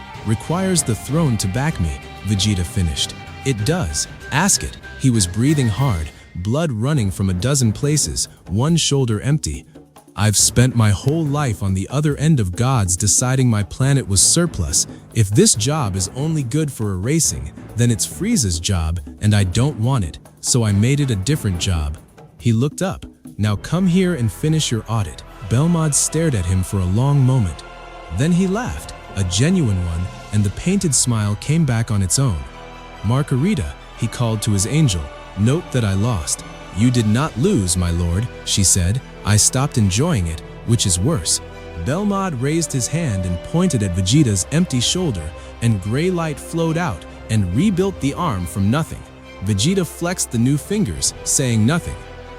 the throne to back me, Vegeta finished. It does. Ask it. He was breathing hard, blood running from a dozen places, one shoulder empty. I've spent my whole life on the other end of gods deciding my planet was surplus. If this job is only good for erasing, then it's Frieza's job, and I don't want it, so I made it a different job. He looked up. Now come here and finish your audit. Belmod stared at him for a long moment. Then he laughed, a genuine one, and the painted smile came back on its own. Margarita, he called to his angel, note that I lost. You did not lose, my lord, she said. I stopped enjoying it, which is worse. Belmod raised his hand and pointed at Vegeta's empty shoulder, and gray light flowed out and rebuilt the arm from nothing. Vegeta flexed the new fingers, saying nothing.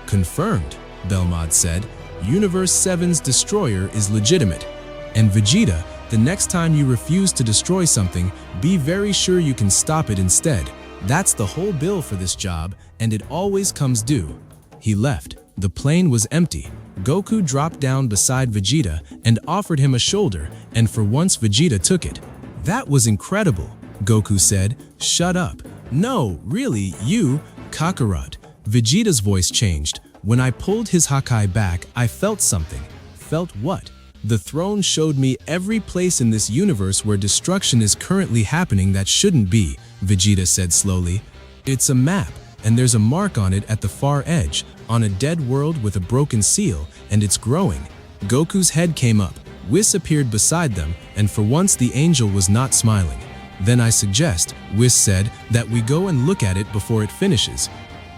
Confirmed, Belmod said. Universe 7's destroyer is legitimate. And Vegeta, the next time you refuse to destroy something, be very sure you can stop it instead. That's the whole bill for this job, and it always comes due. He left. The plane was empty. Goku dropped down beside Vegeta and offered him a shoulder, and for once Vegeta took it. That was incredible, Goku said. Shut up. No, really, you, Kakarot. Vegeta's voice changed. When I pulled his Hakai back, I felt something. Felt what? The throne showed me every place in this universe where destruction is currently happening that shouldn't be, Vegeta said slowly. It's a map, and there's a mark on it at the far edge, on a dead world with a broken seal, and it's growing. Goku's head came up. Whis appeared beside them, and for once the angel was not smiling. Then I suggest, Whis said, that we go and look at it before it finishes.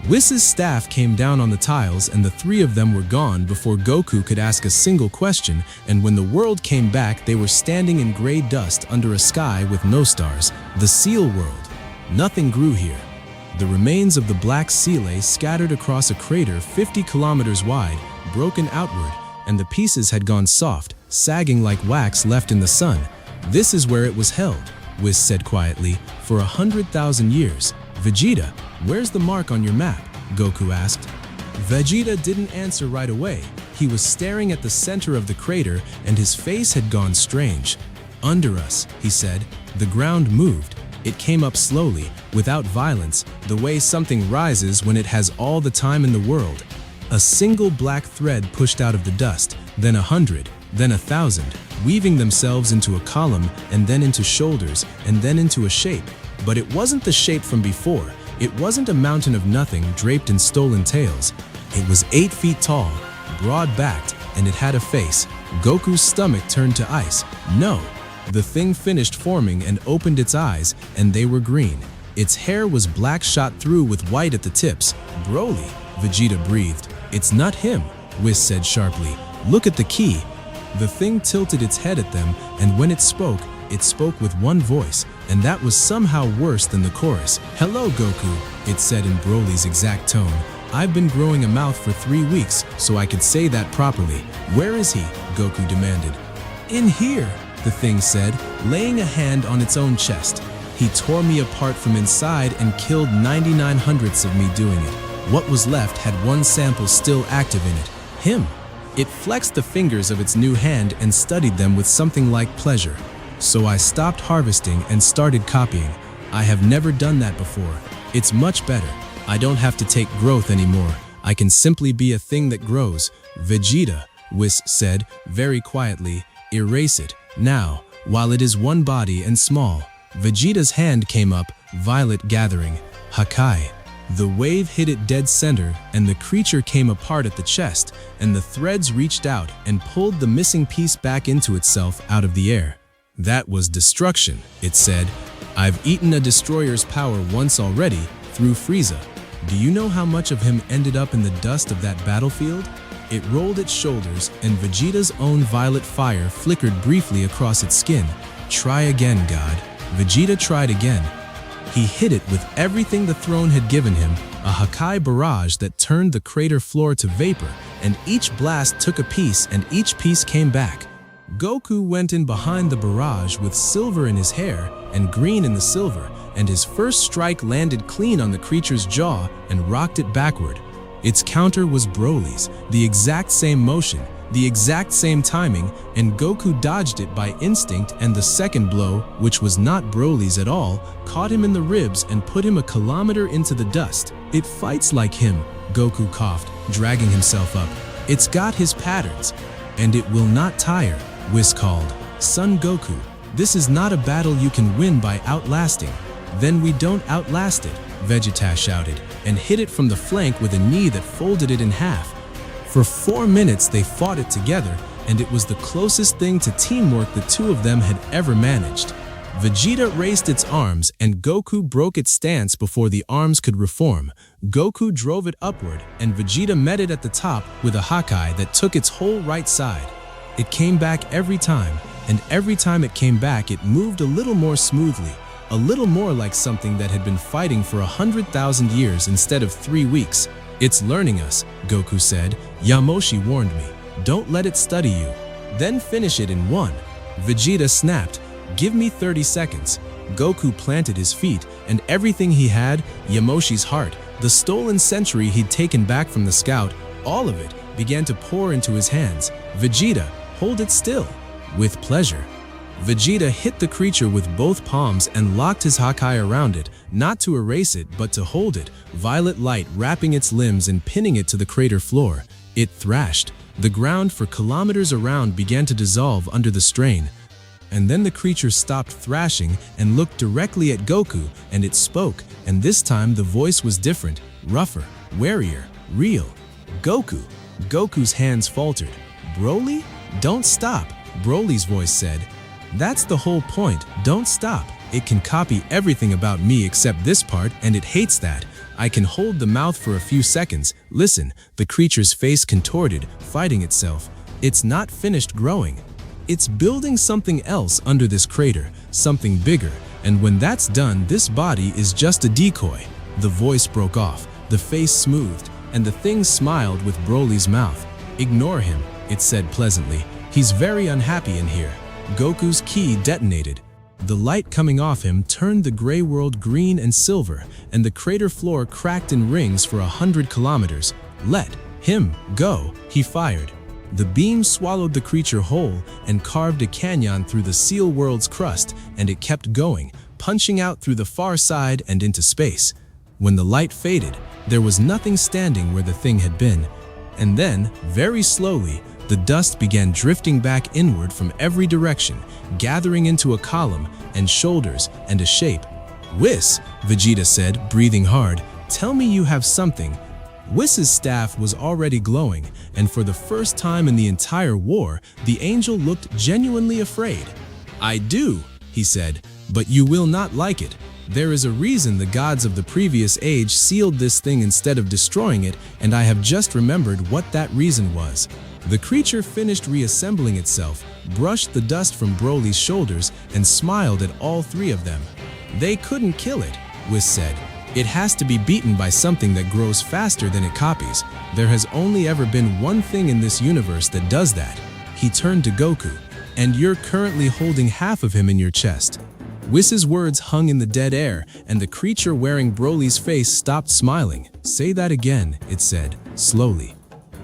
Whis's staff came down on the tiles and the three of them were gone before Goku could ask a single question, and when the world came back they were standing in gray dust under a sky with no stars, the Seal World. Nothing grew here. The remains of the black sea lay scattered across a crater 50 kilometers wide, broken outward, and the pieces had gone soft, sagging like wax left in the sun. This is where it was held, Whis said quietly, for 100,000 years. Vegeta, where's the mark on your map? Goku asked. Vegeta didn't answer right away. He was staring at the center of the crater and his face had gone strange. Under us, he said. The ground moved. It came up slowly, without violence, the way something rises when it has all the time in the world. A single black thread pushed out of the dust, then 100, then 1,000, weaving themselves into a column and then into shoulders and then into a shape. But it wasn't the shape from before. It wasn't a mountain of nothing draped in stolen tales. It was 8 feet tall, broad-backed, and it had a face. Goku's stomach turned to ice. No. The thing finished forming and opened its eyes, and they were green. Its hair was black shot through with white at the tips. Broly, Vegeta breathed. It's not him, Whis said sharply. Look at the key. The thing tilted its head at them, and when it spoke with one voice, and that was somehow worse than the chorus. Hello, Goku, it said in Broly's exact tone. I've been growing a mouth for 3 weeks, so I could say that properly. Where is he? Goku demanded. In here, the thing said, laying a hand on its own chest. He tore me apart from inside and killed 99 hundredths of me doing it. What was left had one sample still active in it. Him. It flexed the fingers of its new hand and studied them with something like pleasure. So I stopped harvesting and started copying. I have never done that before. It's much better. I don't have to take growth anymore. I can simply be a thing that grows. Vegeta, Whis said, very quietly, erase it, now, while it is one body and small. Vegeta's hand came up, violet gathering. Hakai. The wave hit it dead center, and the creature came apart at the chest, and the threads reached out and pulled the missing piece back into itself out of the air. That was destruction, it said. I've eaten a destroyer's power once already, through Frieza. Do you know how much of him ended up in the dust of that battlefield? It rolled its shoulders, and Vegeta's own violet fire flickered briefly across its skin. Try again, God. Vegeta tried again. He hit it with everything the throne had given him, a Hakai barrage that turned the crater floor to vapor, and each blast took a piece and each piece came back. Goku went in behind the barrage with silver in his hair and green in the silver, and his first strike landed clean on the creature's jaw and rocked it backward. Its counter was Broly's, the exact same motion, the exact same timing, and Goku dodged it by instinct, and the second blow, which was not Broly's at all, caught him in the ribs and put him a kilometer into the dust. It fights like him, Goku coughed, dragging himself up. It's got his patterns, and it will not tire, Whis called. Son Goku, this is not a battle you can win by outlasting. Then we don't outlast it, Vegeta shouted, and hit it from the flank with a knee that folded it in half. For 4 minutes they fought it together, and it was the closest thing to teamwork the two of them had ever managed. Vegeta raised its arms and Goku broke its stance before the arms could reform. Goku drove it upward and Vegeta met it at the top with a Hakai that took its whole right side. It came back every time, and every time it came back it moved a little more smoothly, a little more like something that had been fighting for 100,000 years instead of 3 weeks. "It's learning us," Goku said. "Yamoshi warned me. Don't let it study you. Then finish it in one." Vegeta snapped, "Give me 30 seconds. Goku planted his feet, and everything he had, Yamoshi's heart, the stolen century he'd taken back from the scout, all of it, began to pour into his hands. "Vegeta, hold it still." "With pleasure." Vegeta hit the creature with both palms and locked his Hakai around it, not to erase it but to hold it, violet light wrapping its limbs and pinning it to the crater floor. It thrashed. The ground for kilometers around began to dissolve under the strain. And then the creature stopped thrashing and looked directly at Goku, and it spoke, and this time the voice was different, rougher, warier, real. "Goku." Goku's hands faltered. "Broly? Don't stop," Broly's voice said. "That's the whole point, don't stop. It can copy everything about me except this part, and it hates that. I can hold the mouth for a few seconds. Listen." The creature's face contorted, fighting itself. "It's not finished growing. It's building something else under this crater, something bigger, and when that's done, this body is just a decoy." The voice broke off, the face smoothed, and the thing smiled with Broly's mouth. "Ignore him," it said pleasantly. "He's very unhappy in here." Goku's ki detonated. The light coming off him turned the gray world green and silver, and the crater floor cracked in rings for 100 kilometers. "Let him go," he fired. The beam swallowed the creature whole and carved a canyon through the seal world's crust, and it kept going, punching out through the far side and into space. When the light faded, there was nothing standing where the thing had been. And then, very slowly, the dust began drifting back inward from every direction, gathering into a column and shoulders and a shape. "Whis," Vegeta said, breathing hard, "tell me you have something." Whis's staff was already glowing, and for the first time in the entire war, the angel looked genuinely afraid. "I do," he said, "but you will not like it. There is a reason the gods of the previous age sealed this thing instead of destroying it, and I have just remembered what that reason was." The creature finished reassembling itself, brushed the dust from Broly's shoulders, and smiled at all three of them. "They couldn't kill it," Whis said. "It has to be beaten by something that grows faster than it copies. There has only ever been one thing in this universe that does that." He turned to Goku. "And you're currently holding half of him in your chest." Whis's words hung in the dead air, and the creature wearing Broly's face stopped smiling. "Say that again," it said, slowly.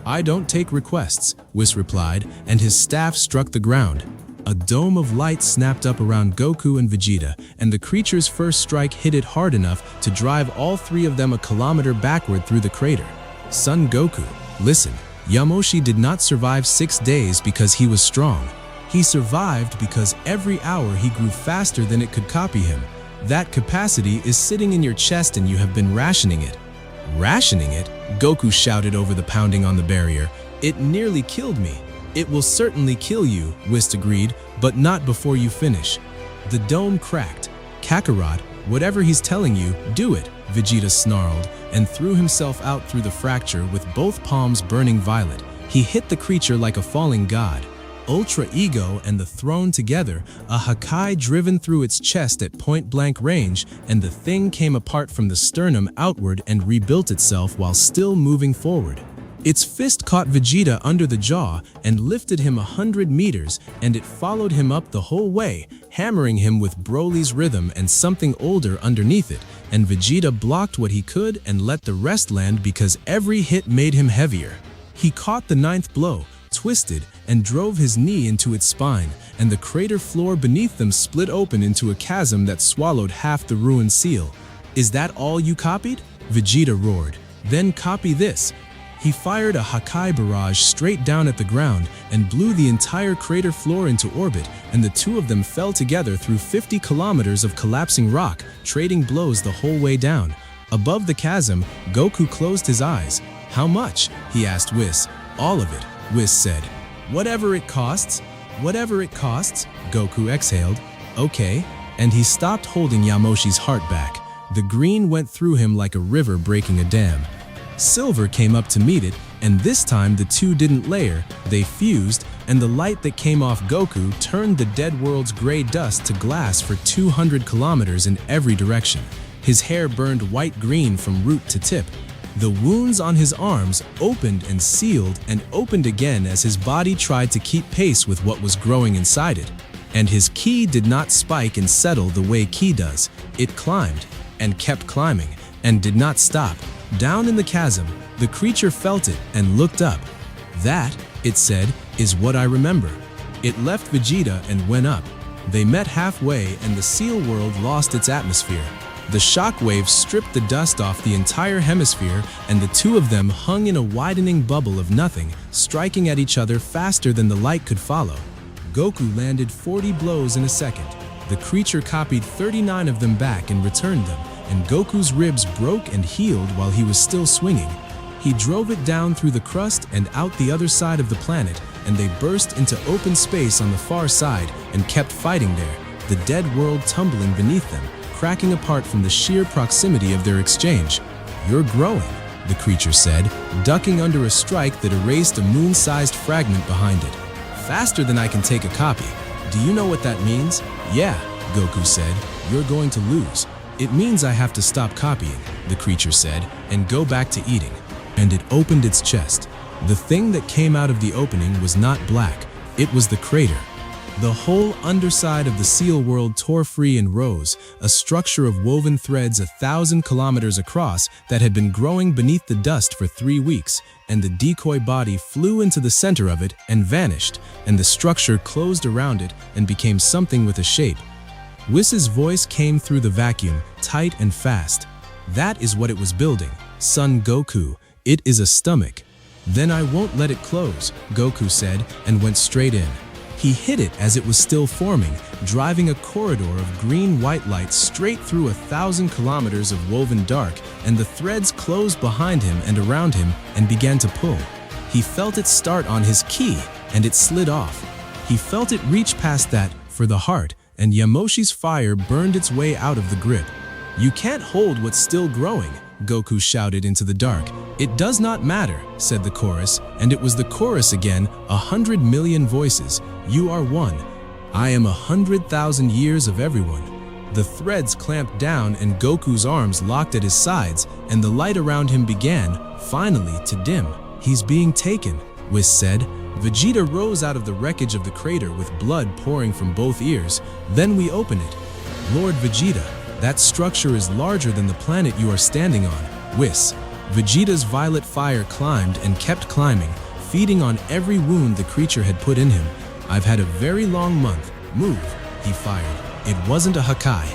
"I don't take requests," Whis replied, and his staff struck the ground. A dome of light snapped up around Goku and Vegeta, and the creature's first strike hit it hard enough to drive all three of them a kilometer backward through the crater. "Son Goku, listen, Yamoshi did not survive 6 days because he was strong. He survived because every hour he grew faster than it could copy him. That capacity is sitting in your chest and you have been rationing it." "Rationing it?" Goku shouted over the pounding on the barrier. "It nearly killed me." "It will certainly kill you," Whis agreed, "but not before you finish." The dome cracked. "Kakarot, whatever he's telling you, do it," Vegeta snarled, and threw himself out through the fracture with both palms burning violet. He hit the creature like a falling god. Ultra Ego and the throne together, a Hakai driven through its chest at point-blank range, and the thing came apart from the sternum outward and rebuilt itself while still moving forward. Its fist caught Vegeta under the jaw and lifted him 100 meters, and it followed him up the whole way, hammering him with Broly's rhythm and something older underneath it, and Vegeta blocked what he could and let the rest land because every hit made him heavier. He caught the 9th blow, twisted, and drove his knee into its spine, and the crater floor beneath them split open into a chasm that swallowed half the ruined seal. "Is that all you copied?" Vegeta roared. "Then copy this." He fired a Hakai barrage straight down at the ground and blew the entire crater floor into orbit, and the two of them fell together through 50 kilometers of collapsing rock, trading blows the whole way down. Above the chasm, Goku closed his eyes. "How much?" he asked Whis. "All of it," Whis said. "Whatever it costs?" "Whatever it costs," Goku exhaled. "Okay." and he stopped holding Yamoshi's heart back. The green went through him like a river breaking a dam. Silver came up to meet it, and this time the two didn't layer, they fused, and the light that came off Goku turned the dead world's gray dust to glass for 200 kilometers in every direction. His hair burned white-green from root to tip. The wounds on his arms opened and sealed and opened again as his body tried to keep pace with what was growing inside it. And his ki did not spike and settle the way ki does. It climbed and kept climbing and did not stop. Down in the chasm, the creature felt it and looked up. That, it said, is what I remember. It left Vegeta and went up. They met halfway and the seal world lost its atmosphere. The shock waves stripped the dust off the entire hemisphere, and the two of them hung in a widening bubble of nothing, striking at each other faster than the light could follow. Goku landed 40 blows in a second. The creature copied 39 of them back and returned them, and Goku's ribs broke and healed while he was still swinging. He drove it down through the crust and out the other side of the planet, and they burst into open space on the far side and kept fighting there, the dead world tumbling beneath them, cracking apart from the sheer proximity of their exchange. "You're growing," the creature said, ducking under a strike that erased a moon-sized fragment behind it. "Faster than I can take a copy. Do you know what that means?" "Yeah," Goku said, "you're going to lose. It means I have to stop copying," the creature said, "and go back to eating." And it opened its chest. The thing that came out of the opening was not black, it was the crater. The whole underside of the seal world tore free and rose, a structure of woven threads 1,000 kilometers across that had been growing beneath the dust for 3 weeks, and the decoy body flew into the center of it and vanished, and the structure closed around it and became something with a shape. Whis' voice came through the vacuum, tight and fast. "That is what it was building, Son Goku. It is a stomach." "Then I won't let it close," Goku said, and went straight in. He hit it as it was still forming, driving a corridor of green-white light straight through 1,000 kilometers of woven dark, and the threads closed behind him and around him and began to pull. He felt it start on his ki, and it slid off. He felt it reach past that for the heart, and Yamoshi's fire burned its way out of the grip. "You can't hold what's still growing," Goku shouted into the dark. "It does not matter," said the chorus, and it was the chorus again, 100 million voices. "You are one. I am 100,000 years of everyone." The threads clamped down and Goku's arms locked at his sides, and the light around him began, finally, to dim. "He's being taken," Whis said. Vegeta rose out of the wreckage of the crater with blood pouring from both ears. "Then we open it." "Lord Vegeta, that structure is larger than the planet you are standing on." "Whis." Vegeta's violet fire climbed and kept climbing, feeding on every wound the creature had put in him. "I've had a very long month. Move," he fired. It wasn't a Hakai.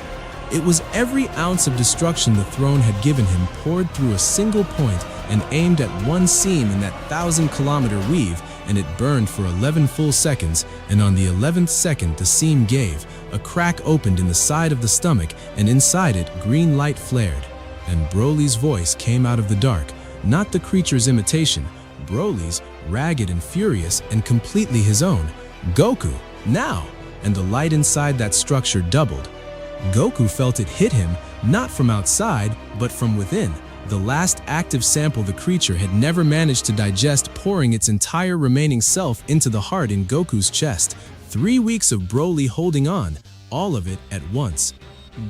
It was every ounce of destruction the throne had given him poured through a single point and aimed at one seam in that 1,000-kilometer weave, and it burned for 11 full seconds, and on the 11th second the seam gave. A crack opened in the side of the stomach, and inside it green light flared. And Broly's voice came out of the dark, not the creature's imitation, Broly's, ragged and furious and completely his own. "Goku, now!" And the light inside that structure doubled. Goku felt it hit him, not from outside, but from within. The last active sample the creature had never managed to digest, pouring its entire remaining self into the heart in Goku's chest. 3 weeks of Broly holding on, all of it at once.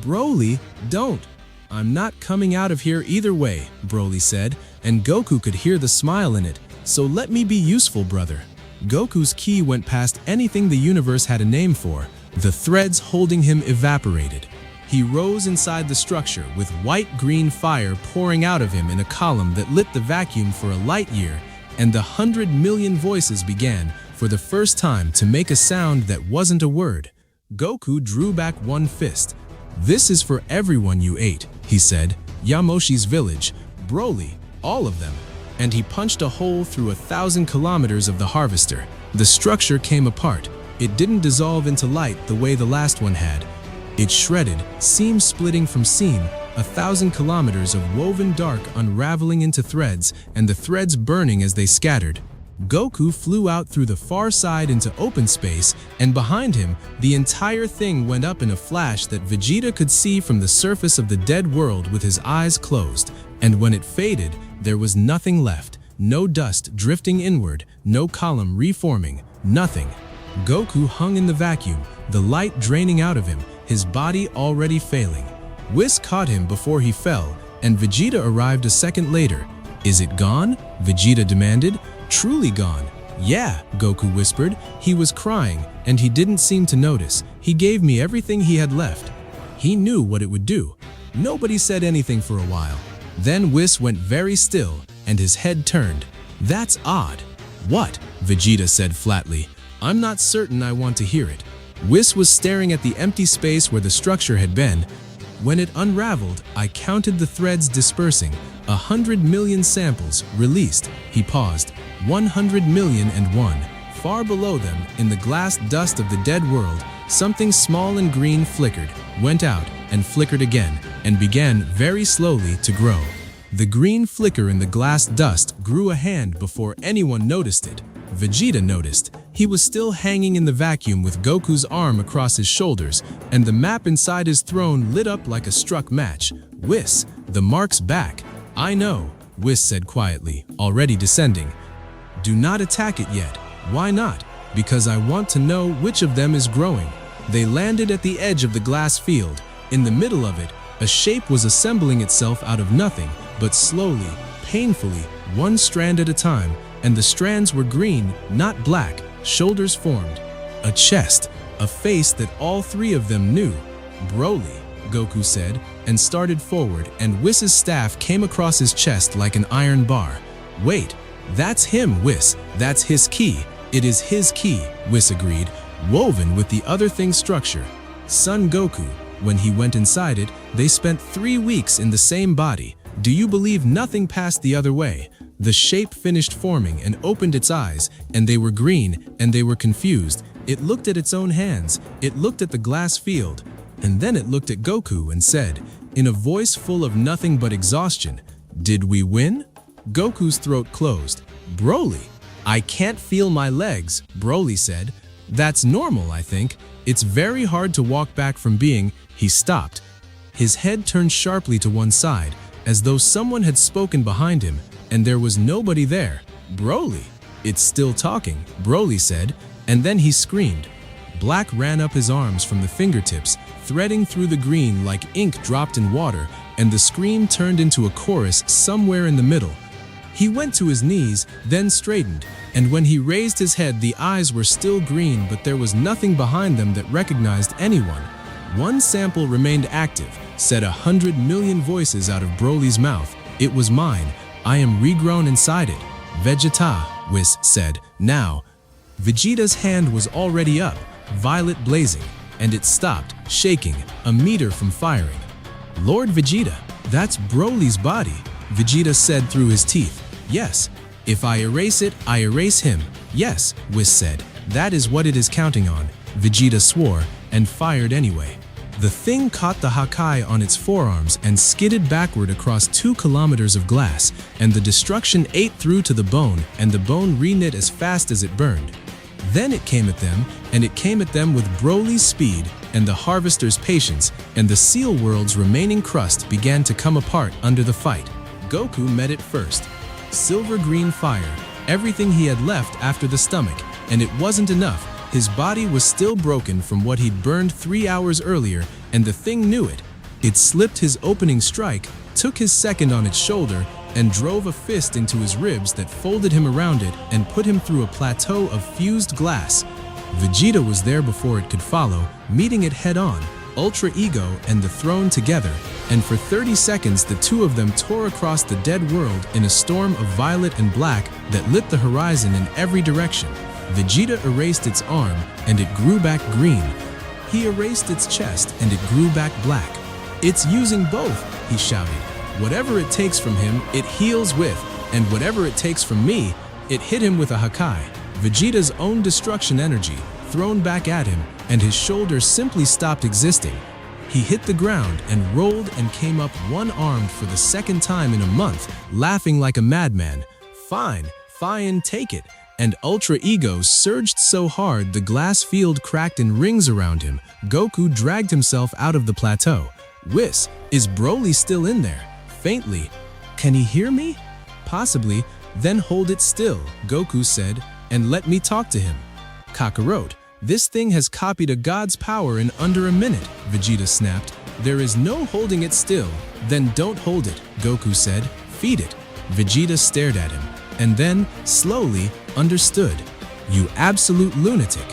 "Broly, don't. I'm not coming out of here either way," Broly said, and Goku could hear the smile in it. "So let me be useful, brother." Goku's ki went past anything the universe had a name for. The threads holding him evaporated. He rose inside the structure with white-green fire pouring out of him in a column that lit the vacuum for a light year, and the 100 million voices began, for the first time, to make a sound that wasn't a word. Goku drew back one fist. "This is for everyone you ate," he said. "Yamoshi's village, Broly, all of them." And he punched a hole through 1,000 kilometers of the harvester. The structure came apart. It didn't dissolve into light the way the last one had. It shredded, seam splitting from seam, 1,000 kilometers of woven dark unraveling into threads, and the threads burning as they scattered. Goku flew out through the far side into open space, and behind him, the entire thing went up in a flash that Vegeta could see from the surface of the dead world with his eyes closed. And when it faded, there was nothing left. No dust drifting inward, no column reforming, nothing. Goku hung in the vacuum, the light draining out of him, his body already failing. Whis caught him before he fell, and Vegeta arrived a second later. "Is it gone?" Vegeta demanded. "Truly gone." "Yeah," Goku whispered. He was crying, and he didn't seem to notice. "He gave me everything he had left." He knew what it would do. Nobody said anything for a while. Then Whis went very still, and his head turned. "That's odd." "What?" Vegeta said flatly. "I'm not certain I want to hear it." Whis was staring at the empty space where the structure had been. "When it unraveled, I counted the threads dispersing. 100 million samples released." He paused. 100,000,001. Far below them, in the glass dust of the dead world, something small and green flickered, went out, and flickered again, and began very slowly to grow. The green flicker in the glass dust grew a hand before anyone noticed it. Vegeta noticed. He was still hanging in the vacuum with Goku's arm across his shoulders, and the map inside his throne lit up like a struck match. "Whis, the mark's back." "I know," Whis said quietly, already descending. "Do not attack it yet." "Why not?" "Because I want to know which of them is growing." They landed at the edge of the glass field. In the middle of it, a shape was assembling itself out of nothing, but slowly, painfully, one strand at a time, and the strands were green, not black. Shoulders formed. A chest, a face that all three of them knew. "Broly," Goku said, and started forward, and Whis's staff came across his chest like an iron bar. "Wait, that's him, Whis. That's his key. It is his key," Whis agreed, "woven with the other thing's structure." Son Goku, when he went inside it, they spent 3 weeks in the same body. Do you believe nothing passed the other way? The shape finished forming and opened its eyes, and they were green, and they were confused. It looked at its own hands, it looked at the glass field, and then it looked at Goku and said, in a voice full of nothing but exhaustion, "Did we win?" Goku's throat closed. "Broly, I can't feel my legs," Broly said. "That's normal, I think. It's very hard to walk back from being..." He stopped. His head turned sharply to one side, as though someone had spoken behind him, and there was nobody there. "Broly, it's still talking," Broly said, and then he screamed. Black ran up his arms from the fingertips, threading through the green like ink dropped in water, and the scream turned into a chorus somewhere in the middle. He went to his knees, then straightened, and when he raised his head, the eyes were still green, but there was nothing behind them that recognized anyone. "One sample remained active," said 100 million voices out of Broly's mouth. "It was mine. I am regrown inside it." "Vegeta," Whis said. "Now." Vegeta's hand was already up, violet blazing, and it stopped, shaking, a meter from firing. "Lord Vegeta, that's Broly's body," Vegeta said through his teeth. "Yes. If I erase it, I erase him." "Yes," Whis said. "That is what it is counting on." Vegeta swore, and fired anyway. The thing caught the Hakai on its forearms and skidded backward across 2 kilometers of glass, and the destruction ate through to the bone, and the bone reknit as fast as it burned. Then it came at them, and it came at them with Broly's speed, and the Harvester's patience, and the Seal World's remaining crust began to come apart under the fight. Goku met it first. Silver-green fire, everything he had left after the stomach, and it wasn't enough. His body was still broken from what he'd burned 3 hours earlier, and the thing knew it. It slipped his opening strike, took his second on its shoulder, and drove a fist into his ribs that folded him around it and put him through a plateau of fused glass. Vegeta was there before it could follow, meeting it head-on, Ultra Ego and the throne together, and for 30 seconds the two of them tore across the dead world in a storm of violet and black that lit the horizon in every direction. Vegeta erased its arm, and it grew back green. He erased its chest, and it grew back black. "It's using both," he shouted. "Whatever it takes from him, it heals with, and whatever it takes from me, it hit him with a Hakai." Vegeta's own destruction energy, thrown back at him, and his shoulders simply stopped existing. He hit the ground and rolled and came up one-armed for the second time in a month, laughing like a madman. "Fine, fine, take it." and Ultra Ego surged so hard the glass field cracked in rings around him. Goku dragged himself out of the plateau. Whis, is Broly still in there? Faintly. Can he hear me? Possibly. Then hold it still, Goku said, and let me talk to him. Kakarot, this thing has copied a god's power in under a minute, Vegeta snapped. There is no holding it still. Then don't hold it, Goku said. Feed it. Vegeta stared at him, and then, slowly, understood. You absolute lunatic.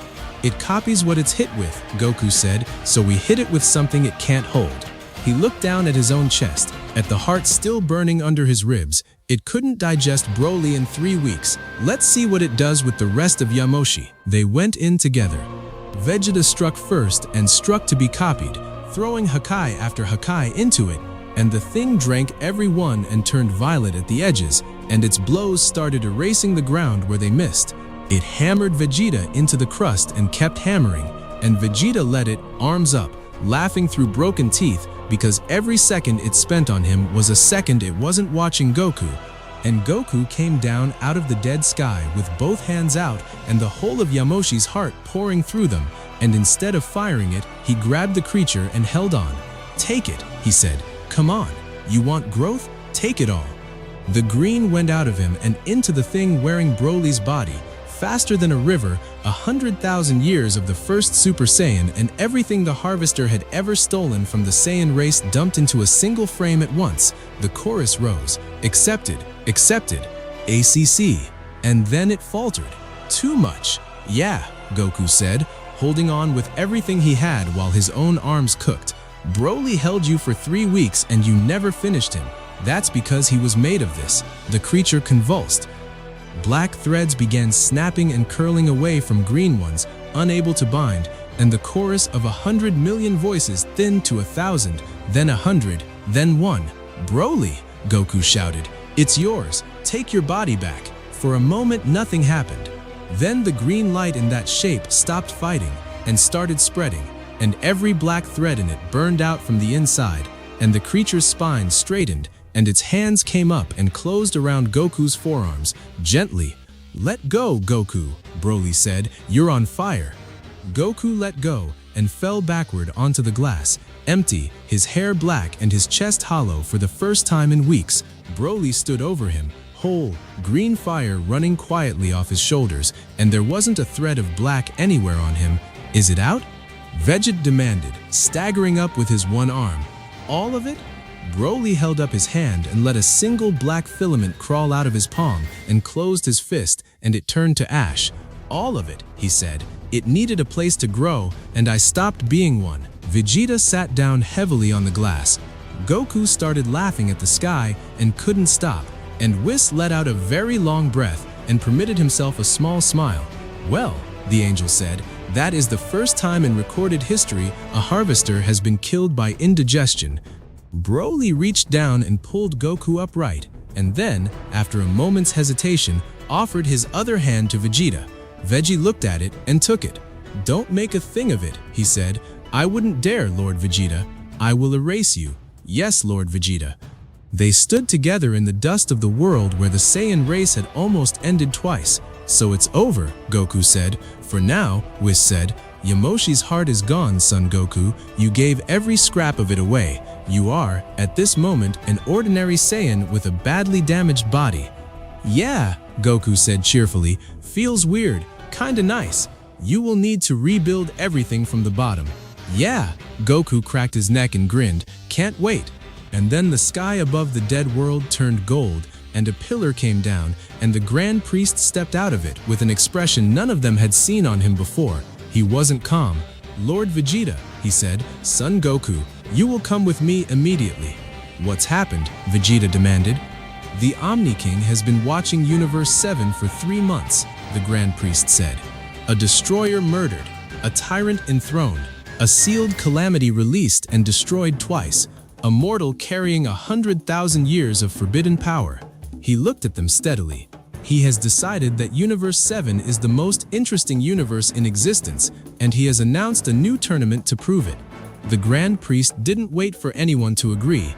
It copies what it's hit with, Goku said, so we hit it with something it can't hold. He looked down at his own chest, at the heart still burning under his ribs. It couldn't digest Broly in 3 weeks. Let's see what it does with the rest of Yamoshi. They went in together. Vegeta struck first and struck to be copied, throwing Hakai after Hakai into it, and the thing drank every one and turned violet at the edges, and its blows started erasing the ground where they missed. It hammered Vegeta into the crust and kept hammering, and Vegeta let it, arms up, laughing through broken teeth, because every second it spent on him was a second it wasn't watching Goku. And Goku came down out of the dead sky with both hands out and the whole of Yamoshi's heart pouring through them, and instead of firing it, he grabbed the creature and held on. Take it, he said. Come on, you want growth? Take it all. The green went out of him and into the thing wearing Broly's body, faster than a river, 100,000 years of the first Super Saiyan and everything the Harvester had ever stolen from the Saiyan race dumped into a single frame at once. The chorus rose, accepted, accepted, ACC, and then it faltered. Too much. Yeah, Goku said, holding on with everything he had while his own arms cooked. Broly held you for 3 weeks and you never finished him. That's because he was made of this. The creature convulsed. Black threads began snapping and curling away from green ones, unable to bind, and the chorus of 100 million voices thinned to 1,000, then 100, then 1. Broly, Goku shouted, it's yours. Take your body back. For a moment, nothing happened. Then the green light in that shape stopped fighting and started spreading, and every black thread in it burned out from the inside, and the creature's spine straightened, and its hands came up and closed around Goku's forearms, gently. Let go, Goku, Broly said, you're on fire. Goku let go and fell backward onto the glass, empty, his hair black and his chest hollow for the first time in weeks. Broly stood over him, whole, green fire running quietly off his shoulders, and there wasn't a thread of black anywhere on him. Is it out? Vegeta demanded, staggering up with his one arm. All of it? Broly held up his hand and let a single black filament crawl out of his palm and closed his fist, and it turned to ash. All of it, he said. It needed a place to grow, and I stopped being one. Vegeta sat down heavily on the glass. Goku started laughing at the sky and couldn't stop, and Whis let out a very long breath and permitted himself a small smile. Well, the angel said, that is the first time in recorded history a harvester has been killed by indigestion. Broly reached down and pulled Goku upright, and then, after a moment's hesitation, offered his other hand to Vegeta. Veggie looked at it and took it. Don't make a thing of it, he said. I wouldn't dare, Lord Vegeta. I will erase you. Yes, Lord Vegeta. They stood together in the dust of the world where the Saiyan race had almost ended twice. So it's over, Goku said. For now, Whis said. Yamoshi's heart is gone, son Goku. You gave every scrap of it away. You are, at this moment, an ordinary Saiyan with a badly damaged body. Yeah, Goku said cheerfully. Feels weird. Kinda nice. You will need to rebuild everything from the bottom. Yeah, Goku cracked his neck and grinned. Can't wait. And then the sky above the dead world turned gold, and a pillar came down, and the Grand Priest stepped out of it with an expression none of them had seen on him before. He wasn't calm. Lord Vegeta, he said, son Goku, you will come with me immediately. What's happened? Vegeta demanded. The Omni King has been watching Universe 7 for 3 months, the Grand Priest said. A destroyer murdered, a tyrant enthroned, a sealed calamity released and destroyed twice, a mortal carrying 100,000 years of forbidden power. He looked at them steadily. He has decided that Universe 7 is the most interesting universe in existence, and he has announced a new tournament to prove it. The Grand Priest didn't wait for anyone to agree.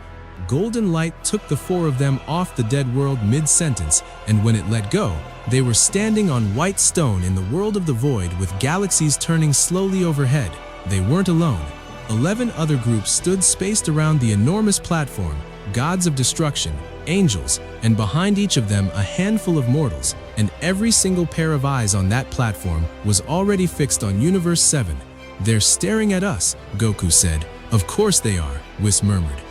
golden light took the four of them off the dead world mid-sentence, and when it let go, they were standing on white stone in the world of the void with galaxies turning slowly overhead. They weren't alone. 11 other groups stood spaced around the enormous platform, gods of destruction, angels, and behind each of them a handful of mortals, and every single pair of eyes on that platform was already fixed on Universe 7. "They're staring at us," Goku said. "Of course they are," Whis murmured.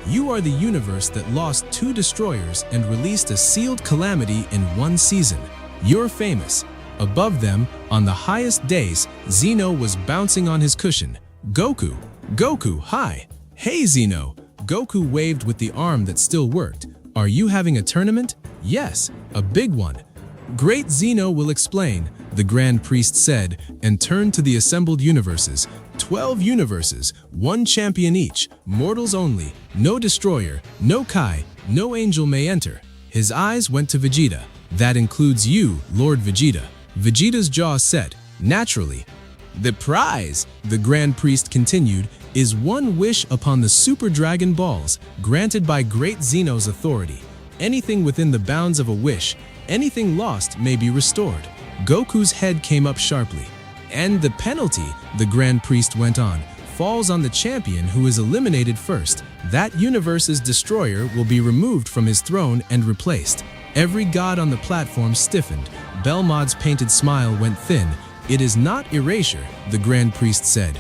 "You are the universe that lost 2 destroyers and released a sealed calamity in 1 season. You're famous." Above them, on the highest days, Zeno was bouncing on his cushion. "Goku! Goku, hi!" "Hey, Zeno!" Goku waved with the arm that still worked. "Are you having a tournament?" "Yes, a big one." "Great, Zeno will explain," the Grand Priest said, and turned to the assembled universes. 12 universes, 1 champion each, mortals only, no destroyer, no Kai, no angel may enter. His eyes went to Vegeta. "That includes you, Lord Vegeta." Vegeta's jaw set. "Naturally." "The prize," the Grand Priest continued, "is 1 wish upon the Super Dragon Balls, granted by Great Zeno's authority. Anything within the bounds of a wish, anything lost may be restored." Goku's head came up sharply. "And the penalty," the Grand Priest went on, "falls on the champion who is eliminated first. That universe's destroyer will be removed from his throne and replaced." Every god on the platform stiffened. Belmod's painted smile went thin. "It is not erasure," the Grand Priest said.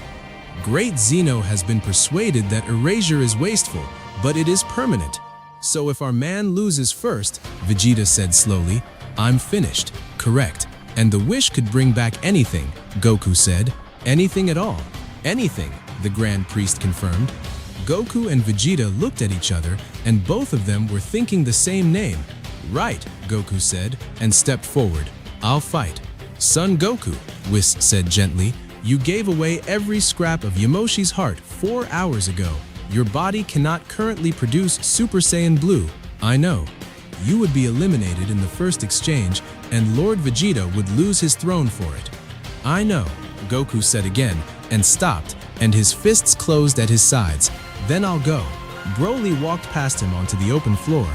"Great Zeno has been persuaded that erasure is wasteful, but it is permanent. So if our man loses first," Vegeta said slowly, "I'm finished." "Correct. And the wish could bring back anything," Goku said. "Anything at all." "Anything," the Grand Priest confirmed. Goku and Vegeta looked at each other, and both of them were thinking the same name. "Right," Goku said, and stepped forward. "I'll fight." "Son Goku," Whis said gently, "you gave away every scrap of Yamoshi's heart 4 hours ago. Your body cannot currently produce Super Saiyan Blue. I know. You would be eliminated in the first exchange, and Lord Vegeta would lose his throne for it." "I know," Goku said again, and stopped, and his fists closed at his sides. "Then I'll go." Broly walked past him onto the open floor.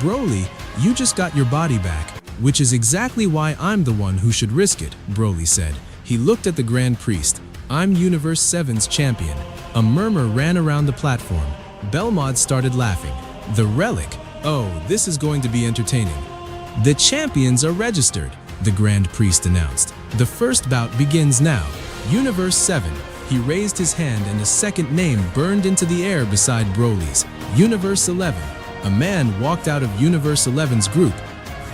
"Broly, you just got your body back, which is exactly why I'm the one who should risk it," Broly said. He looked at the Grand Priest. "I'm Universe 7's champion." A murmur ran around the platform. Belmod started laughing. "The relic? Oh, this is going to be entertaining." "The champions are registered," the Grand Priest announced. "The first bout begins now. Universe 7. He raised his hand and a second name burned into the air beside Broly's. Universe 11. A man walked out of Universe 11's group.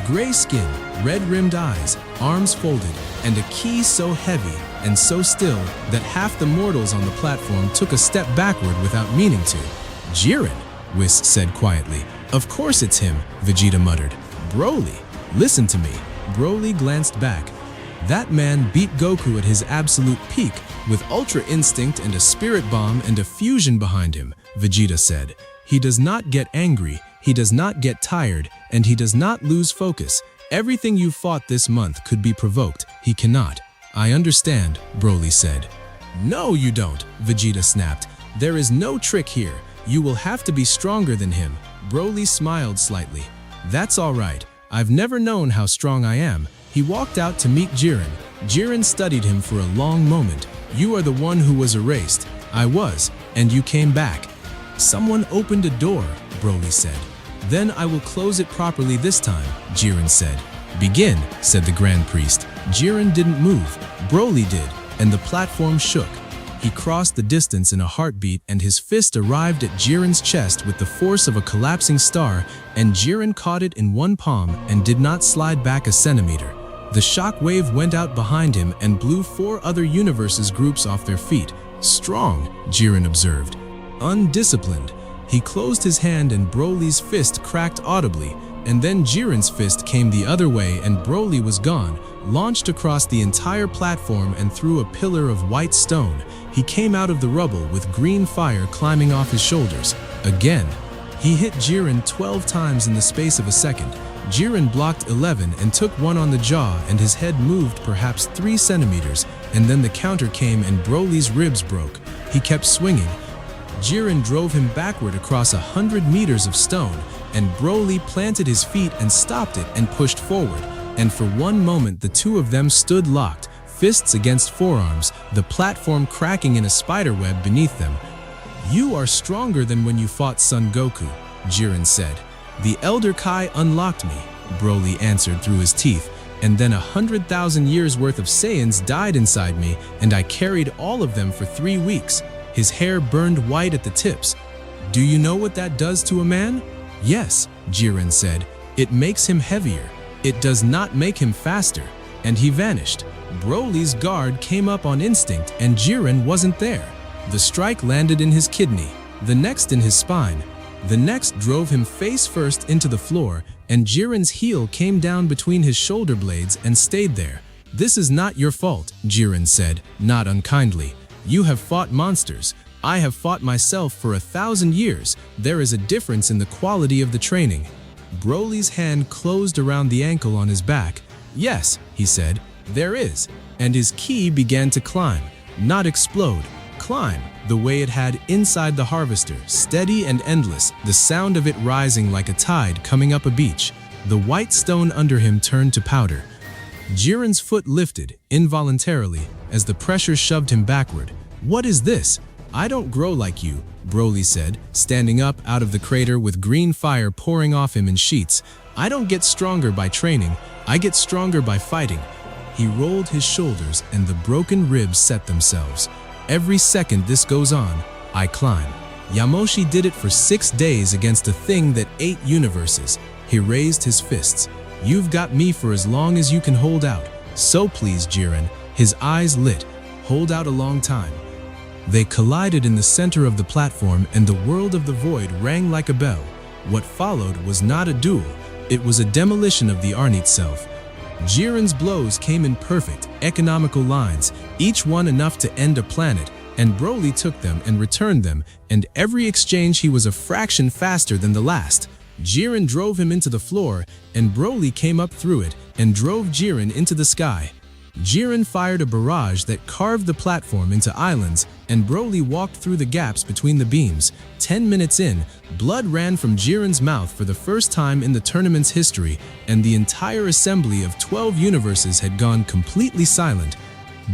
Gray skin, red-rimmed eyes, arms folded, and a key so heavy and so still that half the mortals on the platform took a step backward without meaning to. "Jiren," Whis said quietly. "Of course it's him," Vegeta muttered. "Broly, listen to me." Broly glanced back. "That man beat Goku at his absolute peak with Ultra Instinct and a Spirit Bomb and a fusion behind him," Vegeta said. "He does not get angry, he does not get tired, and he does not lose focus. Everything you fought this month could be provoked. He cannot." "I understand," Broly said. "No, you don't," Vegeta snapped. "There is no trick here. You will have to be stronger than him." Broly smiled slightly. "That's all right. I've never known how strong I am." He walked out to meet Jiren. Jiren studied him for a long moment. "You are the one who was erased." "I was, and you came back." "Someone opened a door," Broly said. "Then I will close it properly this time," Jiren said. "Begin," said the Grand Priest. Jiren didn't move. Broly did, and the platform shook. He crossed the distance in a heartbeat, and his fist arrived at Jiren's chest with the force of a collapsing star, and Jiren caught it in one palm and did not slide back a centimeter. The shock wave went out behind him and blew 4 other universes' groups off their feet. "Strong," Jiren observed. "Undisciplined." He closed his hand and Broly's fist cracked audibly, and then Jiren's fist came the other way and Broly was gone, launched across the entire platform and through a pillar of white stone. He came out of the rubble with green fire climbing off his shoulders. Again, he hit Jiren 12 times in the space of a second. Jiren blocked 11 and took one on the jaw, and his head moved perhaps 3 centimeters, and then the counter came and Broly's ribs broke. He kept swinging. Jiren drove him backward across 100 meters of stone, and Broly planted his feet and stopped it and pushed forward. And for one moment the two of them stood locked, fists against forearms, the platform cracking in a spiderweb beneath them. "You are stronger than when you fought Son Goku," Jiren said. "The Elder Kai unlocked me," Broly answered through his teeth, "and then 100,000 years worth of Saiyans died inside me, and I carried all of them for 3 weeks. His hair burned white at the tips. "Do you know what that does to a man?" "Yes," Jiren said. "It makes him heavier. It does not make him faster." And he vanished. Broly's guard came up on instinct, and Jiren wasn't there. The strike landed in his kidney, the next in his spine. The next drove him face first into the floor, and Jiren's heel came down between his shoulder blades and stayed there. "This is not your fault," Jiren said, not unkindly. "You have fought monsters. I have fought myself for 1,000 years. There is a difference in the quality of the training." Broly's hand closed around the ankle on his back. "Yes," he said, "there is." And his ki began to climb, not explode. Climb, the way it had inside the harvester, steady and endless, the sound of it rising like a tide coming up a beach. The white stone under him turned to powder. Jiren's foot lifted, involuntarily, as the pressure shoved him backward. "What is this? I don't grow like you," Broly said, standing up out of the crater with green fire pouring off him in sheets. "I don't get stronger by training, I get stronger by fighting." He rolled his shoulders and the broken ribs set themselves. "Every second this goes on, I climb." Yamoshi did it for 6 days against a thing that ate universes. He raised his fists. "You've got me for as long as you can hold out. So please, Jiren." His eyes lit. "Hold out a long time." They collided in the center of the platform, and the world of the void rang like a bell. What followed was not a duel. It was a demolition of the Arn itself. Jiren's blows came in perfect, economical lines, each one enough to end a planet, and Broly took them and returned them, and every exchange he was a fraction faster than the last. Jiren drove him into the floor, and Broly came up through it and drove Jiren into the sky. Jiren fired a barrage that carved the platform into islands, and Broly walked through the gaps between the beams. 10 minutes in, blood ran from Jiren's mouth for the first time in the tournament's history, and the entire assembly of 12 universes had gone completely silent.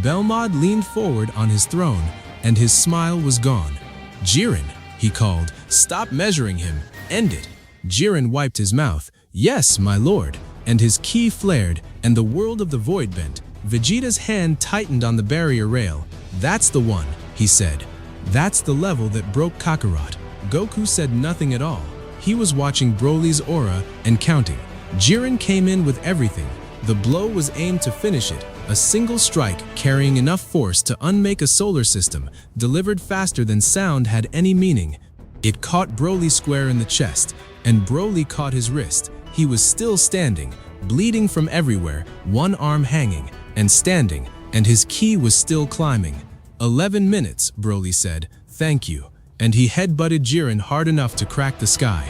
Belmod leaned forward on his throne, and his smile was gone. "Jiren," he called, "stop measuring him. End it." Jiren wiped his mouth. "Yes, my lord." And his ki flared, and the world of the void bent. Vegeta's hand tightened on the barrier rail. "That's the one," he said. "That's the level that broke Kakarot." Goku said nothing at all. He was watching Broly's aura and counting. Jiren came in with everything. The blow was aimed to finish it. A single strike carrying enough force to unmake a solar system, delivered faster than sound had any meaning. It caught Broly square in the chest, and Broly caught his wrist. He was still standing, bleeding from everywhere, one arm hanging, and standing, and his ki was still climbing. 11 minutes, Broly said. "Thank you." And he headbutted Jiren hard enough to crack the sky.